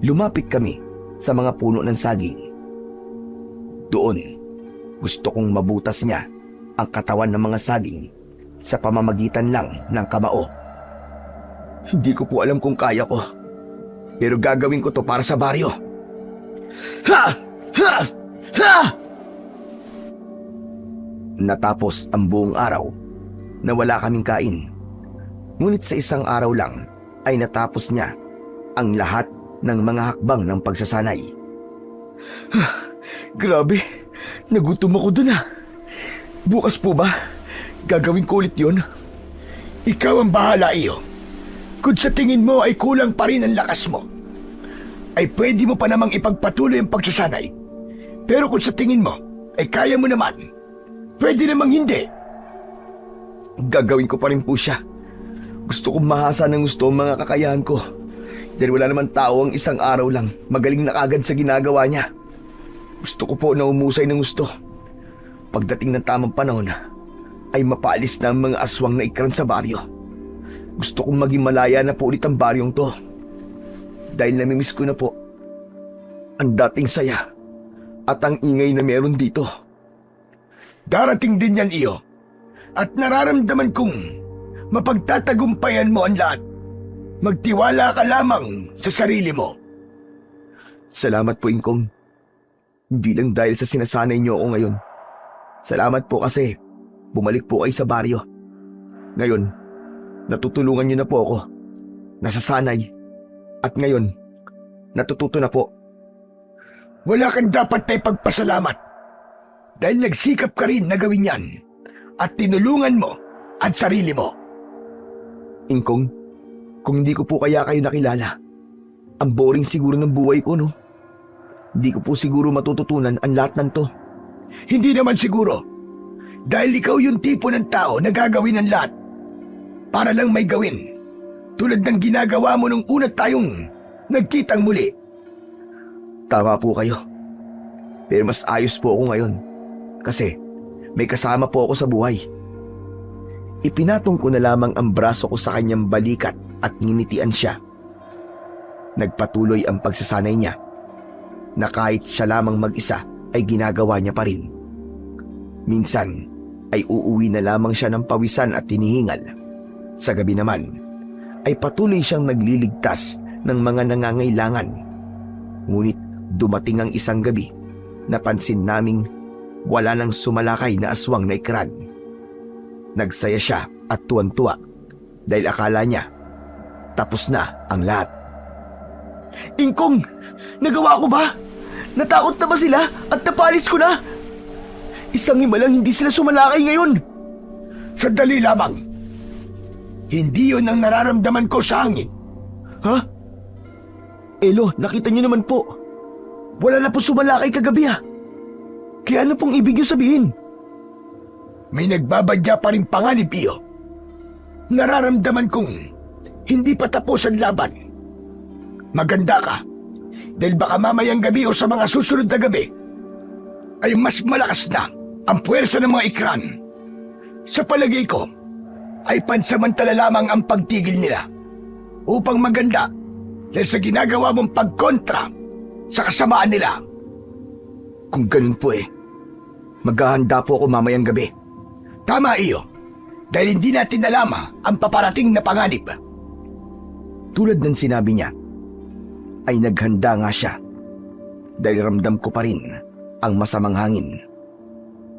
Lumapit kami sa mga puno ng saging. Doon, gusto kong mabutas niya ang katawan ng mga saging sa pamamagitan lang ng kamao. Hindi ko po alam kung kaya ko, pero gagawin ko to para sa baryo. Ha! Ha! Ha! Natapos ang buong araw na wala kaming kain. Ngunit sa isang araw lang ay natapos niya ang lahat ng mga hakbang ng pagsasanay. Grabe, nagutom ako dun. Bukas po ba? Gagawin ko ulit yun? Ikaw ang bahala, iyo. Kung sa tingin mo ay kulang pa rin ang lakas mo, ay pwede mo pa namang ipagpatuloy ang pagsasanay. Pero kung sa tingin mo ay kaya mo naman, pwede namang hindi. Gagawin ko pa rin po siya. Gusto kong mahasa ng gusto ang mga kakayahan ko. Dahil wala naman tao ang isang araw lang magaling na kagad sa ginagawa niya. Gusto ko po na umusay ng gusto. Pagdating ng tamang panahon, ay mapaalis na ang mga aswang na ikran sa baryo. Gusto kong maging malaya na po ulit ang baryong to. Dahil namimiss ko na po ang dating saya at ang ingay na meron dito. Darating din yan, iyo. At nararamdaman kong mapagtatagumpayan mo ang lahat. Magtiwala ka lamang sa sarili mo. Salamat po, Ingkong. Hindi lang dahil sa sinasanay niyo ako ngayon. Salamat po kasi bumalik po kayo sa baryo. Ngayon, natutulungan niyo na po ako. Nasasanay. At ngayon, natututo na po. Wala kang dapat na ipagpasalamat. Dahil nagsikap ka rin na gawin yan. At tinulungan mo ang sarili mo. Ingkong, kung hindi ko po kaya kayo nakilala, ang boring siguro ng buhay ko, no? Hindi ko po siguro matututunan ang lahat ng to. Hindi naman siguro. Dahil ikaw yung tipo ng tao na gagawin ang lahat. Para lang may gawin. Tulad ng ginagawa mo nung una tayong nagkitang muli. Tama po kayo. Pero mas ayos po ako ngayon. Kasi may kasama po ako sa buhay. Ipinatong ko na lamang ang braso ko sa kanyang balikat at nginitian siya. Nagpatuloy ang pagsasanay niya na kahit siya lamang mag-isa ay ginagawa niya pa rin. Minsan ay uuwi na lamang siya ng pawisan at hinihingal. Sa gabi naman ay patuloy siyang nagliligtas ng mga nangangailangan. Ngunit dumating ang isang gabi napansin naming wala nang sumalakay na aswang na ikran. Nagsaya siya at tuwan-tuwa dahil akala niya tapos na ang lahat. Ingkong, nagawa ko ba? Natakot na ba sila at napalis ko na? Isang himalang hindi sila sumalakay ngayon. Sandali lamang. Hindi yun ang nararamdaman ko sa hangin. Ha? Elo, nakita niyo naman po. Wala na po sumalakay kagabi ha. Kaya ano pong ibig niyo sabihin? May nagbabadya pa rin panganib, iyo. Nararamdaman kong hindi pa tapos ang laban. Maganda ka, dahil baka mamayang gabi o sa mga susunod na gabi ay mas malakas na ang puwersa ng mga ikran. Sa palagay ko, ay pansamantala lamang ang pagtigil nila upang maganda dahil sa ginagawa mong pagkontra sa kasamaan nila. Kung ganun po maghahanda po ako mamayang gabi. Tama, iyo, dahil hindi natin alam ang paparating na panganib. Tulad ng sinabi niya, ay naghanda nga siya dahil ramdam ko pa rin ang masamang hangin.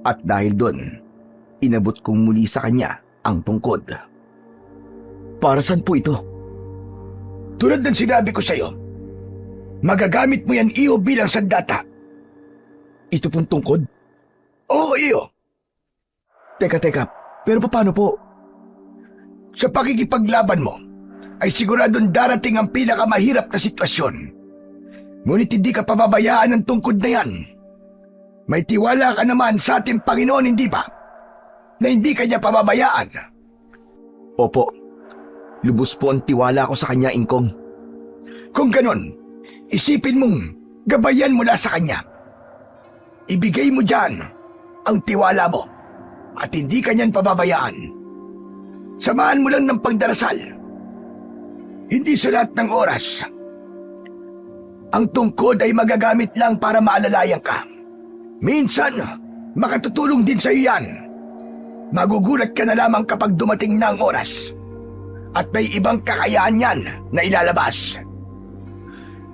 At dahil doon, inabot kong muli sa kanya ang tungkod. Para saan po ito? Tulad ng sinabi ko sa'yo, magagamit mo yan, iyo, bilang sandata. Ito pong tungkod? Oo, iyo. Teka, pero paano po? Sa pakikipaglaban mo, ay siguradong darating ang pinakamahirap na sitwasyon. Ngunit hindi ka pababayaan ng tungkod na yan. May tiwala ka naman sa ating Panginoon, hindi ba? Na hindi kanya pababayaan. Opo, lubos po ang tiwala ko sa kanya, Ingkong. Kung ganon, isipin mong gabayan mula sa kanya. Ibigay mo dyan ang tiwala mo at hindi kanyan pababayaan. Samahan mo lang ng pagdarasal. Hindi sa lahat ng oras. Ang tungkod ay magagamit lang para maalalayan ka. Minsan, makatutulong din sa iyo yan. Magugulat ka na lamang kapag dumating na ang oras. At may ibang kakayahan yan na ilalabas.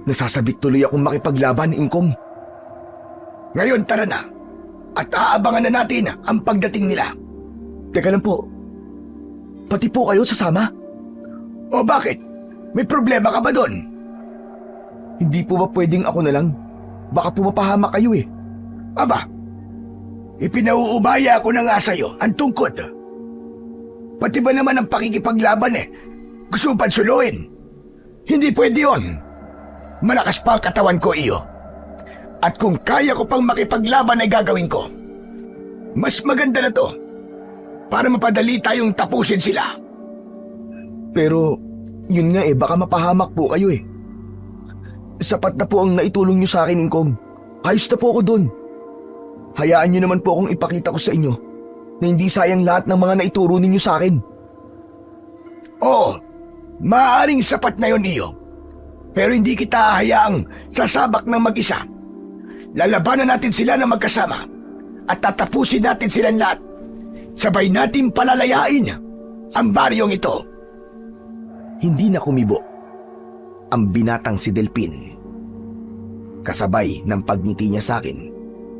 Nasasabik tuloy akong makipaglaban, Ingkong. Ngayon tara na. At aabangan na natin ang pagdating nila. Teka lang po. Pati po kayo sasama? O bakit? May problema ka ba doon? Hindi po ba pwedeng ako na lang? Baka po mapahamak kayo Aba, ipinauubaya ko na nga sa'yo ang tungkod. Pati ba naman ang pakikipaglaban gusto mo pansuluin? Hindi pwede yun. Malakas pa ang katawan ko, iyo. At kung kaya ko pang makipaglaban ay gagawin ko. Mas maganda na to para mapadali tayong tapusin sila. Pero, yun nga baka mapahamak po kayo Sapat na po ang naitulong nyo sa akin, Ingkong. Ayos na po ako dun. Hayaan nyo naman po akong ipakita ko sa inyo na hindi sayang lahat ng mga naituro ninyo sa akin. Oo, maaaring sapat na yun, iyo. Pero hindi kita hayaang sasabak ng mag-isa. Lalabanan natin sila na magkasama at tatapusin natin silang lahat. Sabay natin palalayain ang baryong ito. Hindi na kumibo ang binatang si Delpin. Kasabay ng pagngiti niya sa akin,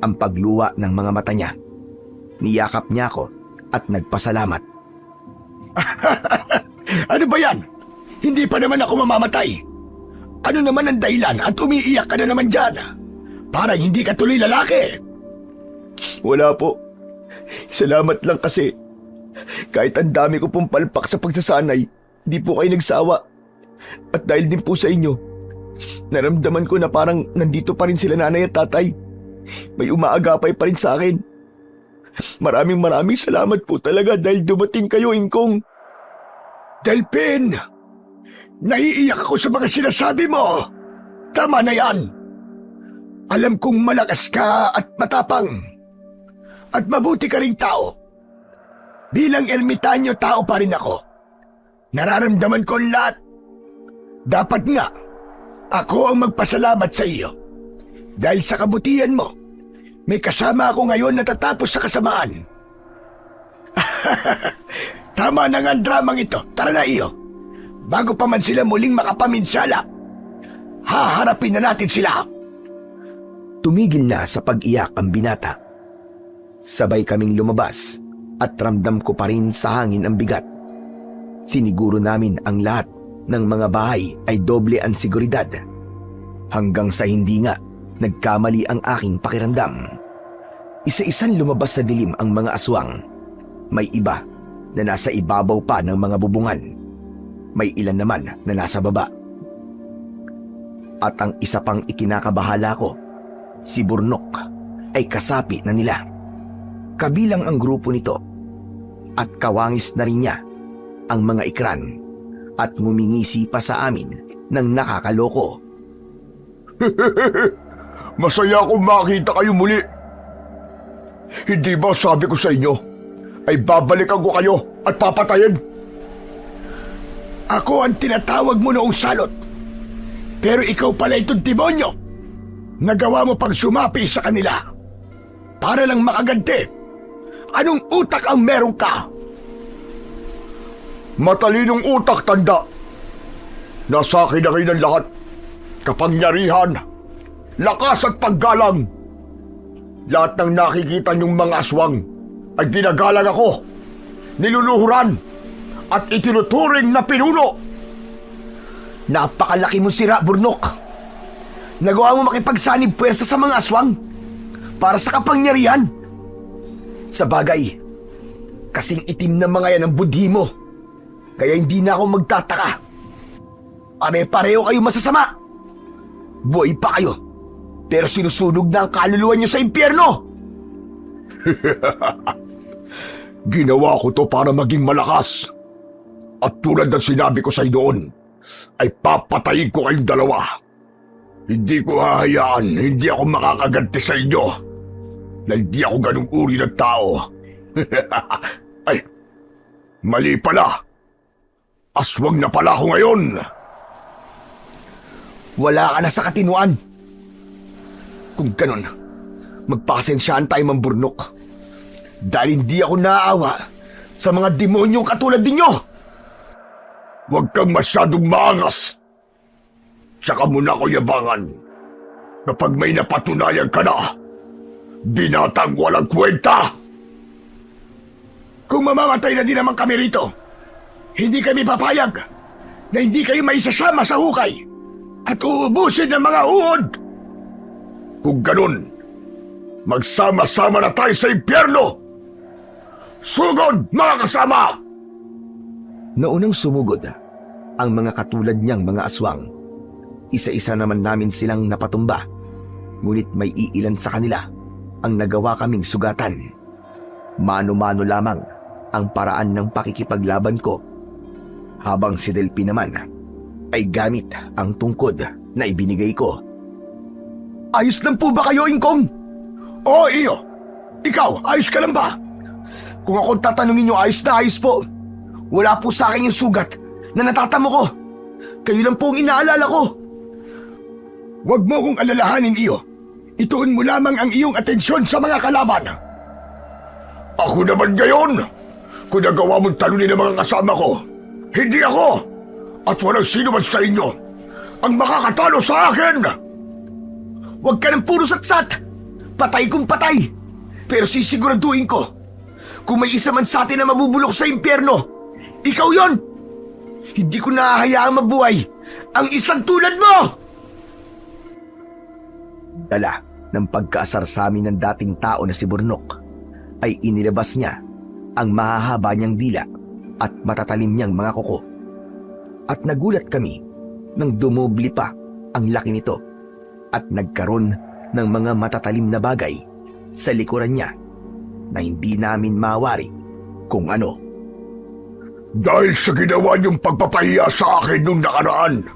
ang pagluwa ng mga mata niya. Niyakap niya ako at nagpasalamat. Ano ba yan? Hindi pa naman ako mamamatay. Ano naman ang dahilan at umiiyak ka na naman dyan? Parang hindi ka tuloy lalaki. Wala po. Salamat lang kasi kahit ang dami ko pong palpak sa pagsasanay, hindi po kayo nagsawa. At dahil din po sa inyo, naramdaman ko na parang nandito pa rin sila nanay at tatay. May umaagapay pa rin sa akin. Maraming salamat po talaga dahil dumating kayo, Ingkong. Delpin, naiiyak ako sa mga sinasabi mo. Tama na yan. Alam kong malakas ka at matapang. At mabuti ka ring tao. Bilang ermitanyo, tao pa rin ako. Nararamdaman ko ang lahat. Dapat nga, ako ang magpasalamat sa iyo. Dahil sa kabutihan mo, may kasama ako ngayon na tatapos sa kasamaan. Tama na nga ang dramang ito. Tara na, iyo. Bago pa man sila muling makapaminsala, haharapin na natin sila. Tumigil na sa pag-iyak ang binata. Sabay kaming lumabas at ramdam ko pa rin sa hangin ang bigat. Siniguro namin ang lahat ng mga bahay ay doble ang seguridad. Hanggang sa hindi nga nagkamali ang aking pakiramdam. Isa-isang lumabas sa dilim ang mga aswang. May iba na nasa ibabaw pa ng mga bubungan. May ilan naman na nasa baba. At ang isa pang ikinakabahala ko, si Burnok ay kasapi na nila. Kabilang ang grupo nito at kawangis na rin niya ang mga ikran at ngumingisi pa sa amin ng nakakaloko. Masaya akong makita kayo muli. Hindi ba sabi ko sa inyo ay babalikan ko kayo at papatayin? Ako ang tinatawag mo noong salot. Pero ikaw pala itong demonyo. Nagawa mo pang sumapi sa kanila. Para lang makaganti. Anong utak ang meron ka? Matalinong utak, tanda. Nasa akin na rin ang lahat. Kapangyarihan, lakas at paggalang. Lahat ng nakikita niyong mga aswang ay ginagalang ako, niluluhuran, at itinuturing na pinuno. Napakalaki mong sira, Burnok. Nagawa mo makipagsanib puwersa sa mga aswang para sa kapangyarihan. Sa bagay, kasing itim na mga yan ang budhi mo. Kaya hindi na ako magtataka. Pare-pareho kayo masasama. Buhay pa kayo, pero sinusunog na ang kaluluwa niyo sa impyerno. Ginawa ko to para maging malakas. At tulad ng sinabi ko sa inyo noon, ay papatayin ko kayong dalawa. Hindi ko hahayaan, hindi ako makakaganti sa inyo. Dahil di ako ganung uri ng tao. Ay, mali pala. Aswang na pala ako ngayon. Wala ka na sa katinuan. Kung ganun, magpakasensyaan tayo, Mang Burnok. Dahil hindi ako naaawa sa mga demonyong katulad ninyo. Huwag kang masyadong maangas. Tsaka mo na ko yabangan. Kapag may napatunayan ka na, binatang walang kwenta. Kung mamamatay na din naman kami rito, hindi kami papayag na hindi kayo maisasama sa hukay at uubusin ng mga uod. Kung ganun, magsama-sama na tayo sa impyerno. Sugod, mga kasama! Naunang sumugod ang mga katulad niyang mga aswang. Isa-isa naman namin silang napatumba. Ngunit may iilan sa kanila ang nagawa kaming sugatan. Mano-mano lamang ang paraan ng pakikipaglaban ko. Habang si Delphi naman ay gamit ang tungkod na ibinigay ko. Ayos lang po ba kayo, Ingkong? Oo, iyo. Ikaw, ayos ka lang ba? Kung akong tatanungin niyo, ayos na ayos po. Wala po sa akin yung sugat na natatamo ko. Kayo lang po ang inaalala ko. Huwag mo kong alalahanin, iyo. Ituon mo lamang ang iyong atensyon sa mga kalaban. Ako naman ngayon, kung nagawa mong talunin ng mga kasama ko, hindi ako at walang sino man sa inyo ang makakatalo sa akin. Huwag ka ng puro satsat. Patay kung patay. Pero sisiguraduhin ko, kung may isa man sa atin na mabubulok sa impyerno, ikaw yon. Hindi ko nahahayaang mabuhay ang isang tulad mo! Dala ng pagkaasar sa amin ng dating tao na si Burnok, ay inilabas niya ang mahahaba niyang dila at matatalim niyang mga kuko. At nagulat kami nang dumubli pa ang laki nito at nagkaroon ng mga matatalim na bagay sa likuran niya na hindi namin mawari kung ano. Dahil sa ginawa niyong pagpapahiya sa akin nung nakaraan,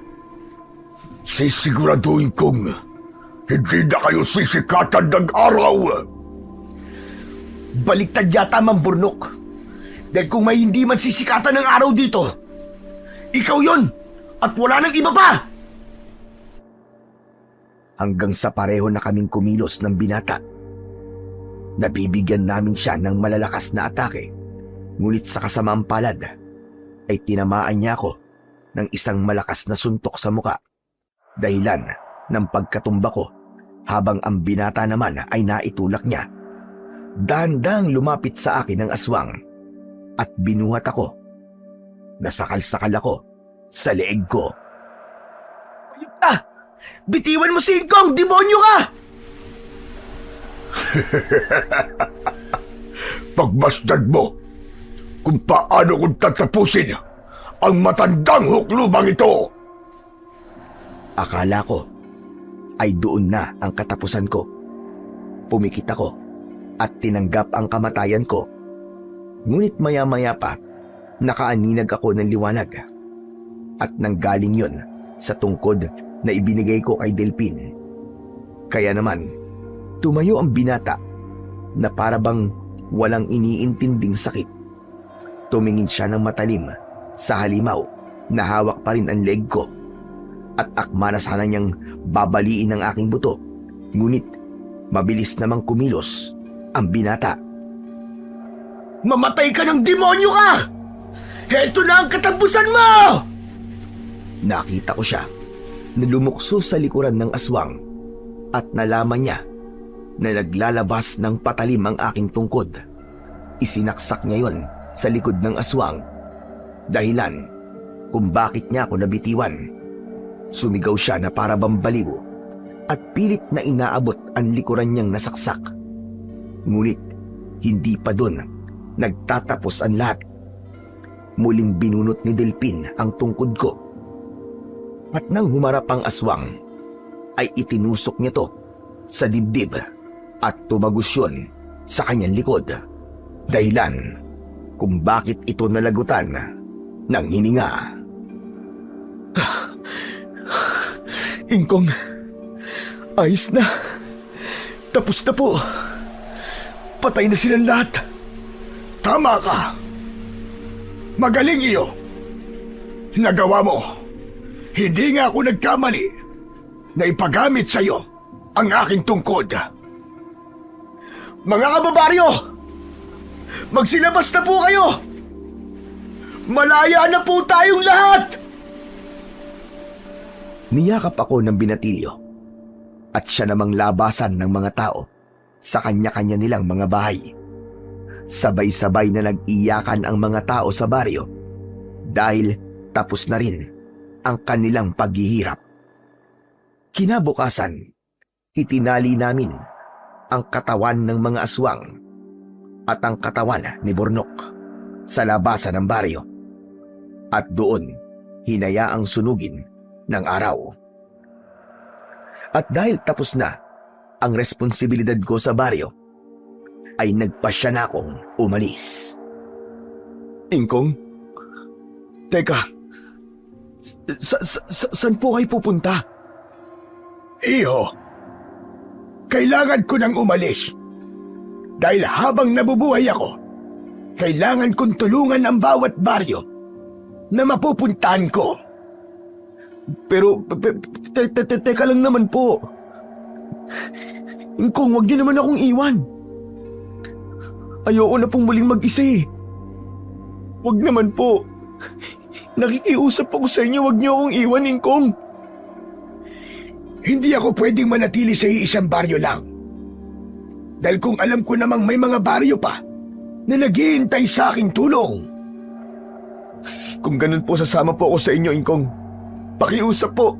sisiguraduhin kong hindi na kayo sisikatan ng araw. Baliktad yata, Mang Burnok. Dahil kung may hindi man sisikatan ng araw dito, ikaw yon at wala nang iba pa! Hanggang sa pareho na kaming kumilos ng binata. Nabibigyan namin siya ng malalakas na atake, ngunit sa kasamaang palad ay tinamaan niya ako ng isang malakas na suntok sa muka. Dahilan ng pagkatumba ko habang ang binata naman ay naitulak niya. Dahan-dahang lumapit sa akin ang aswang at binuhat ako. Nasakal-sakal ako sa leeg ko. Ah! Bitiwan mo si Ingkong! Demonyo ka! Pagbastad mo kung paano kung tatapusin ang matandang huklubang ito. Akala ko ay doon na ang katapusan ko. Pumikit ako at tinanggap ang kamatayan ko. Ngunit maya-maya pa, nakaaninag ako ng liwanag. At nanggaling yon sa tungkod na ibinigay ko kay Delpin. Kaya naman, tumayo ang binata na parabang walang iniintinding sakit. Tumingin siya ng matalim sa halimaw na hawak pa rin ang leg ko. At akma na sana niyang babaliin ang aking buto. Ngunit mabilis namang kumilos ang binata. Mamatay ka ng demonyo ka! Heto na ang katapusan mo! Nakita ko siya na lumukso sa likuran ng aswang at nalaman niya na naglalabas ng patalim ang aking tungkod. Isinaksak niya yon sa likod ng aswang. Dahilan kung bakit niya ako nabitiwan. Sumigaw siya na para bambaliw at pilit na inaabot ang likuran niyang nasaksak. Ngunit hindi pa doon nagtatapos ang lahat. Muling binunot ni Delpin ang tungkod ko. At nang humarap ang aswang, ay itinusok niya to sa dibdib at tumagos yun sa kanyang likod. Dahilan kung bakit ito nalagutan ng hininga. Ingkong, ayos na. Tapos na po. Patay na silang lahat. Tama ka. Magaling iyo. Nagawa mo. Hindi nga ako nagkamali na ipagamit sa iyo ang aking tungkod. Mga kababaryo! Magsilabas na po kayo! Malaya na po tayong lahat! Niyakap ako ng binatilyo at siya namang labasan ng mga tao sa kanya-kanya nilang mga bahay. Sabay-sabay na nag-iyakan ang mga tao sa baryo dahil tapos na rin ang kanilang paghihirap. Kinabukasan, itinali namin ang katawan ng mga aswang at ang katawan ni Bornok sa labasan ng baryo at doon hinayaang sunugin ng araw. At dahil tapos na ang responsibilidad ko sa baryo, ay nagpasya na akong umalis. Ingkong? Teka, saan po kayo pupunta? Iho, kailangan ko nang umalis. Dahil habang nabubuhay ako, kailangan kong tulungan ang bawat baryo na mapupuntahan ko. Pero, teka lang naman po. Ingkong, wag niyo naman akong iwan. Ayoko na pong muling mag-isa eh. Wag naman po. Nakikiusap ako sa inyo, wag niyo akong iwan, Ingkong. Hindi ako pwedeng manatili sa iisang baryo lang. Dahil kung alam ko namang may mga baryo pa na naghihintay sa aking tulong. Kung ganun po, sasama po ako sa inyo, Ingkong. Pakiusap po.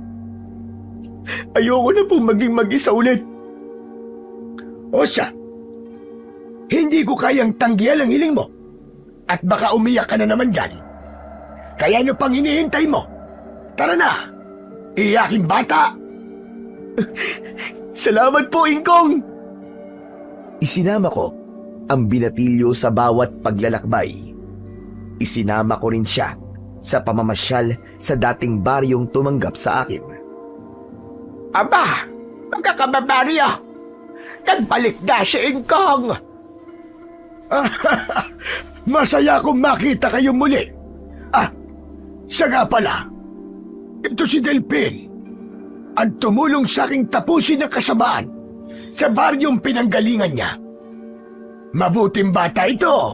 Ayoko na pong maging mag-isa ulit. Osa, hindi ko kayang tanggihan ang hiling mo. At baka umiyak ka na naman dyan. Kaya ano pang hinihintay mo? Tara na! Iyaking bata! Salamat po, Ingkong! Isinama ko ang binatilyo sa bawat paglalakbay. Isinama ko rin siya sa pamamasyal sa dating baryong tumanggap sa akin. Aba, mga kababaryo! Nagbalik na si Ingkong! Masaya akong makita kayo muli. Siya nga pala. Ito si Delpin. Ang tumulong sa aking tapusin ang kasamaan sa baryong pinanggalingan niya. Mabuting bata ito.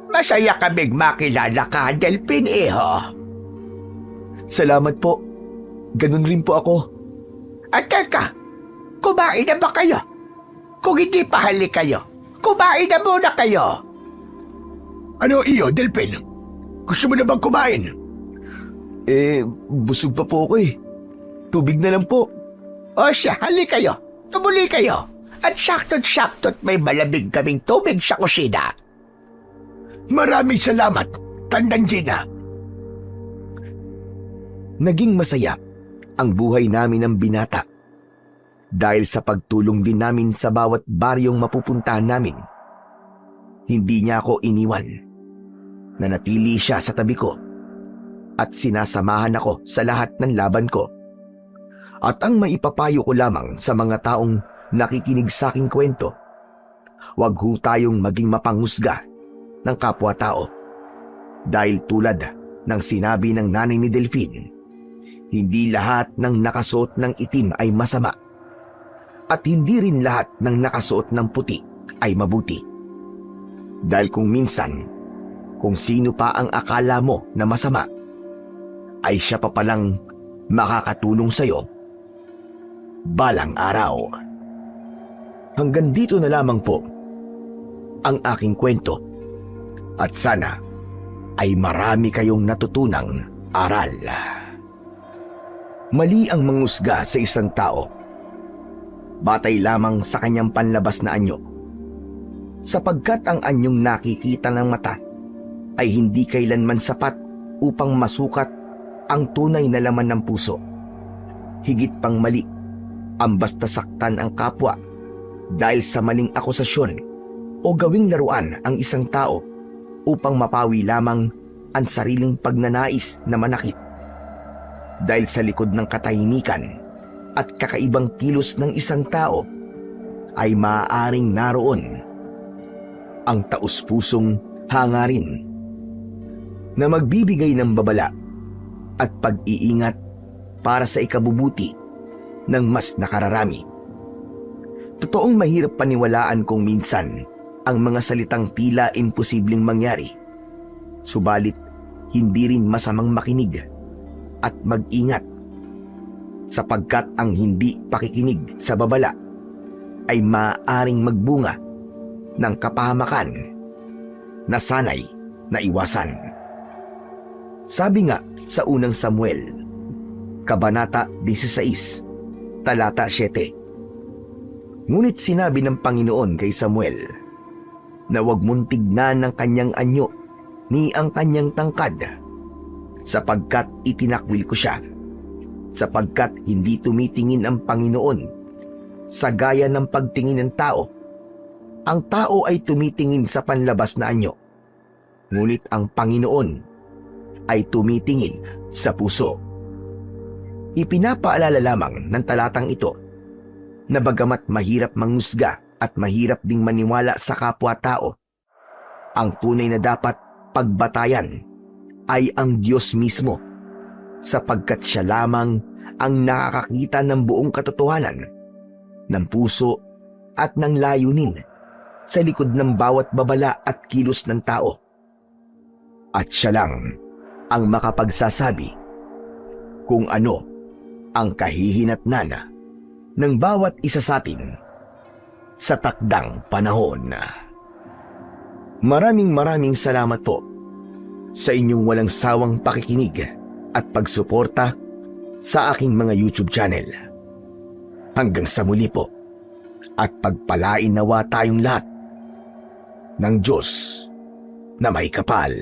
Masaya kaming makilala ka, Delpin, iho. Salamat po. Ganun rin po ako. At teka, Kumain na ba kayo? Kung hindi pa halik kayo, kumain na muna kayo. Ano iyo, Delphin? Gusto mo na bang kumain? Busog pa po ako eh. Tubig na lang po. O siya, halik kayo. Tumuli kayo. At saktot-saktot may malamig kaming tubig sa kusina. Maraming salamat, Tandang Gina. Naging masaya ang buhay namin ng binata dahil sa pagtulong din namin sa bawat baryong mapupuntahan namin. Hindi niya ako iniwan. Nanatili siya sa tabi ko at sinasamahan ako sa lahat ng laban ko. At ang maipapayo ko lamang sa mga taong nakikinig sa aking kwento, huwag ho tayong maging mapanghusga ng kapwa-tao. Dahil tulad ng sinabi ng nanay ni Delphine, hindi lahat ng nakasuot ng itim ay masama. At hindi rin lahat ng nakasuot ng puti ay mabuti. Dahil kung minsan, kung sino pa ang akala mo na masama, ay siya pa palang makakatulong sa'yo balang araw. Hanggang dito na lamang po ang aking kwento at sana ay marami kayong natutunang aral. Mali ang mangusga sa isang tao batay lamang sa kanyang panlabas na anyo, sapagkat ang anyong nakikita ng mata ay hindi kailanman sapat upang masukat ang tunay na laman ng puso. Higit pang mali ang basta saktan ang kapwa dahil sa maling akusasyon o gawing laruan ang isang tao upang mapawi lamang ang sariling pagnanais na manakit. Dahil sa likod ng katahimikan at kakaibang kilos ng isang tao ay maaaring naroon ang taus-pusong hangarin na magbibigay ng babala at pag-iingat para sa ikabubuti ng mas nakararami. Totoong mahirap paniwalaan kung minsan ang mga salitang tila imposibleng mangyari. Subalit, hindi rin masamang makinig at mag-ingat, sapagkat ang hindi pakikinig sa babala ay maaaring magbunga ng kapahamakan na sanay na iwasan. Sabi nga sa unang Samuel, Kabanata 16, Talata 7. Ngunit sinabi ng Panginoon kay Samuel na huwag mong tignan ng kanyang anyo ni ang kanyang tangkad, sapagkat itinakwil ko siya, sapagkat hindi tumitingin ang Panginoon sa gaya ng pagtingin ng tao. Ang tao ay tumitingin sa panlabas na anyo, ngunit ang Panginoon ay tumitingin sa puso. Ipinapaalala lamang ng talatang ito na bagamat mahirap manghusga at mahirap ding maniwala sa kapwa-tao, ang tunay na dapat pagbatayan ay ang Diyos mismo, sapagkat siya lamang ang nakakakita ng buong katotohanan, ng puso at ng layunin sa likod ng bawat babala at kilos ng tao. At siya lang ang makapagsasabi kung ano ang kahihinatnan ng bawat isa sa atin sa takdang panahon. Maraming salamat po sa inyong walang sawang pakikinig at pagsuporta sa aking mga YouTube channel. Hanggang sa muli po, at pagpalain nawa tayong lahat ng Diyos na may kapal.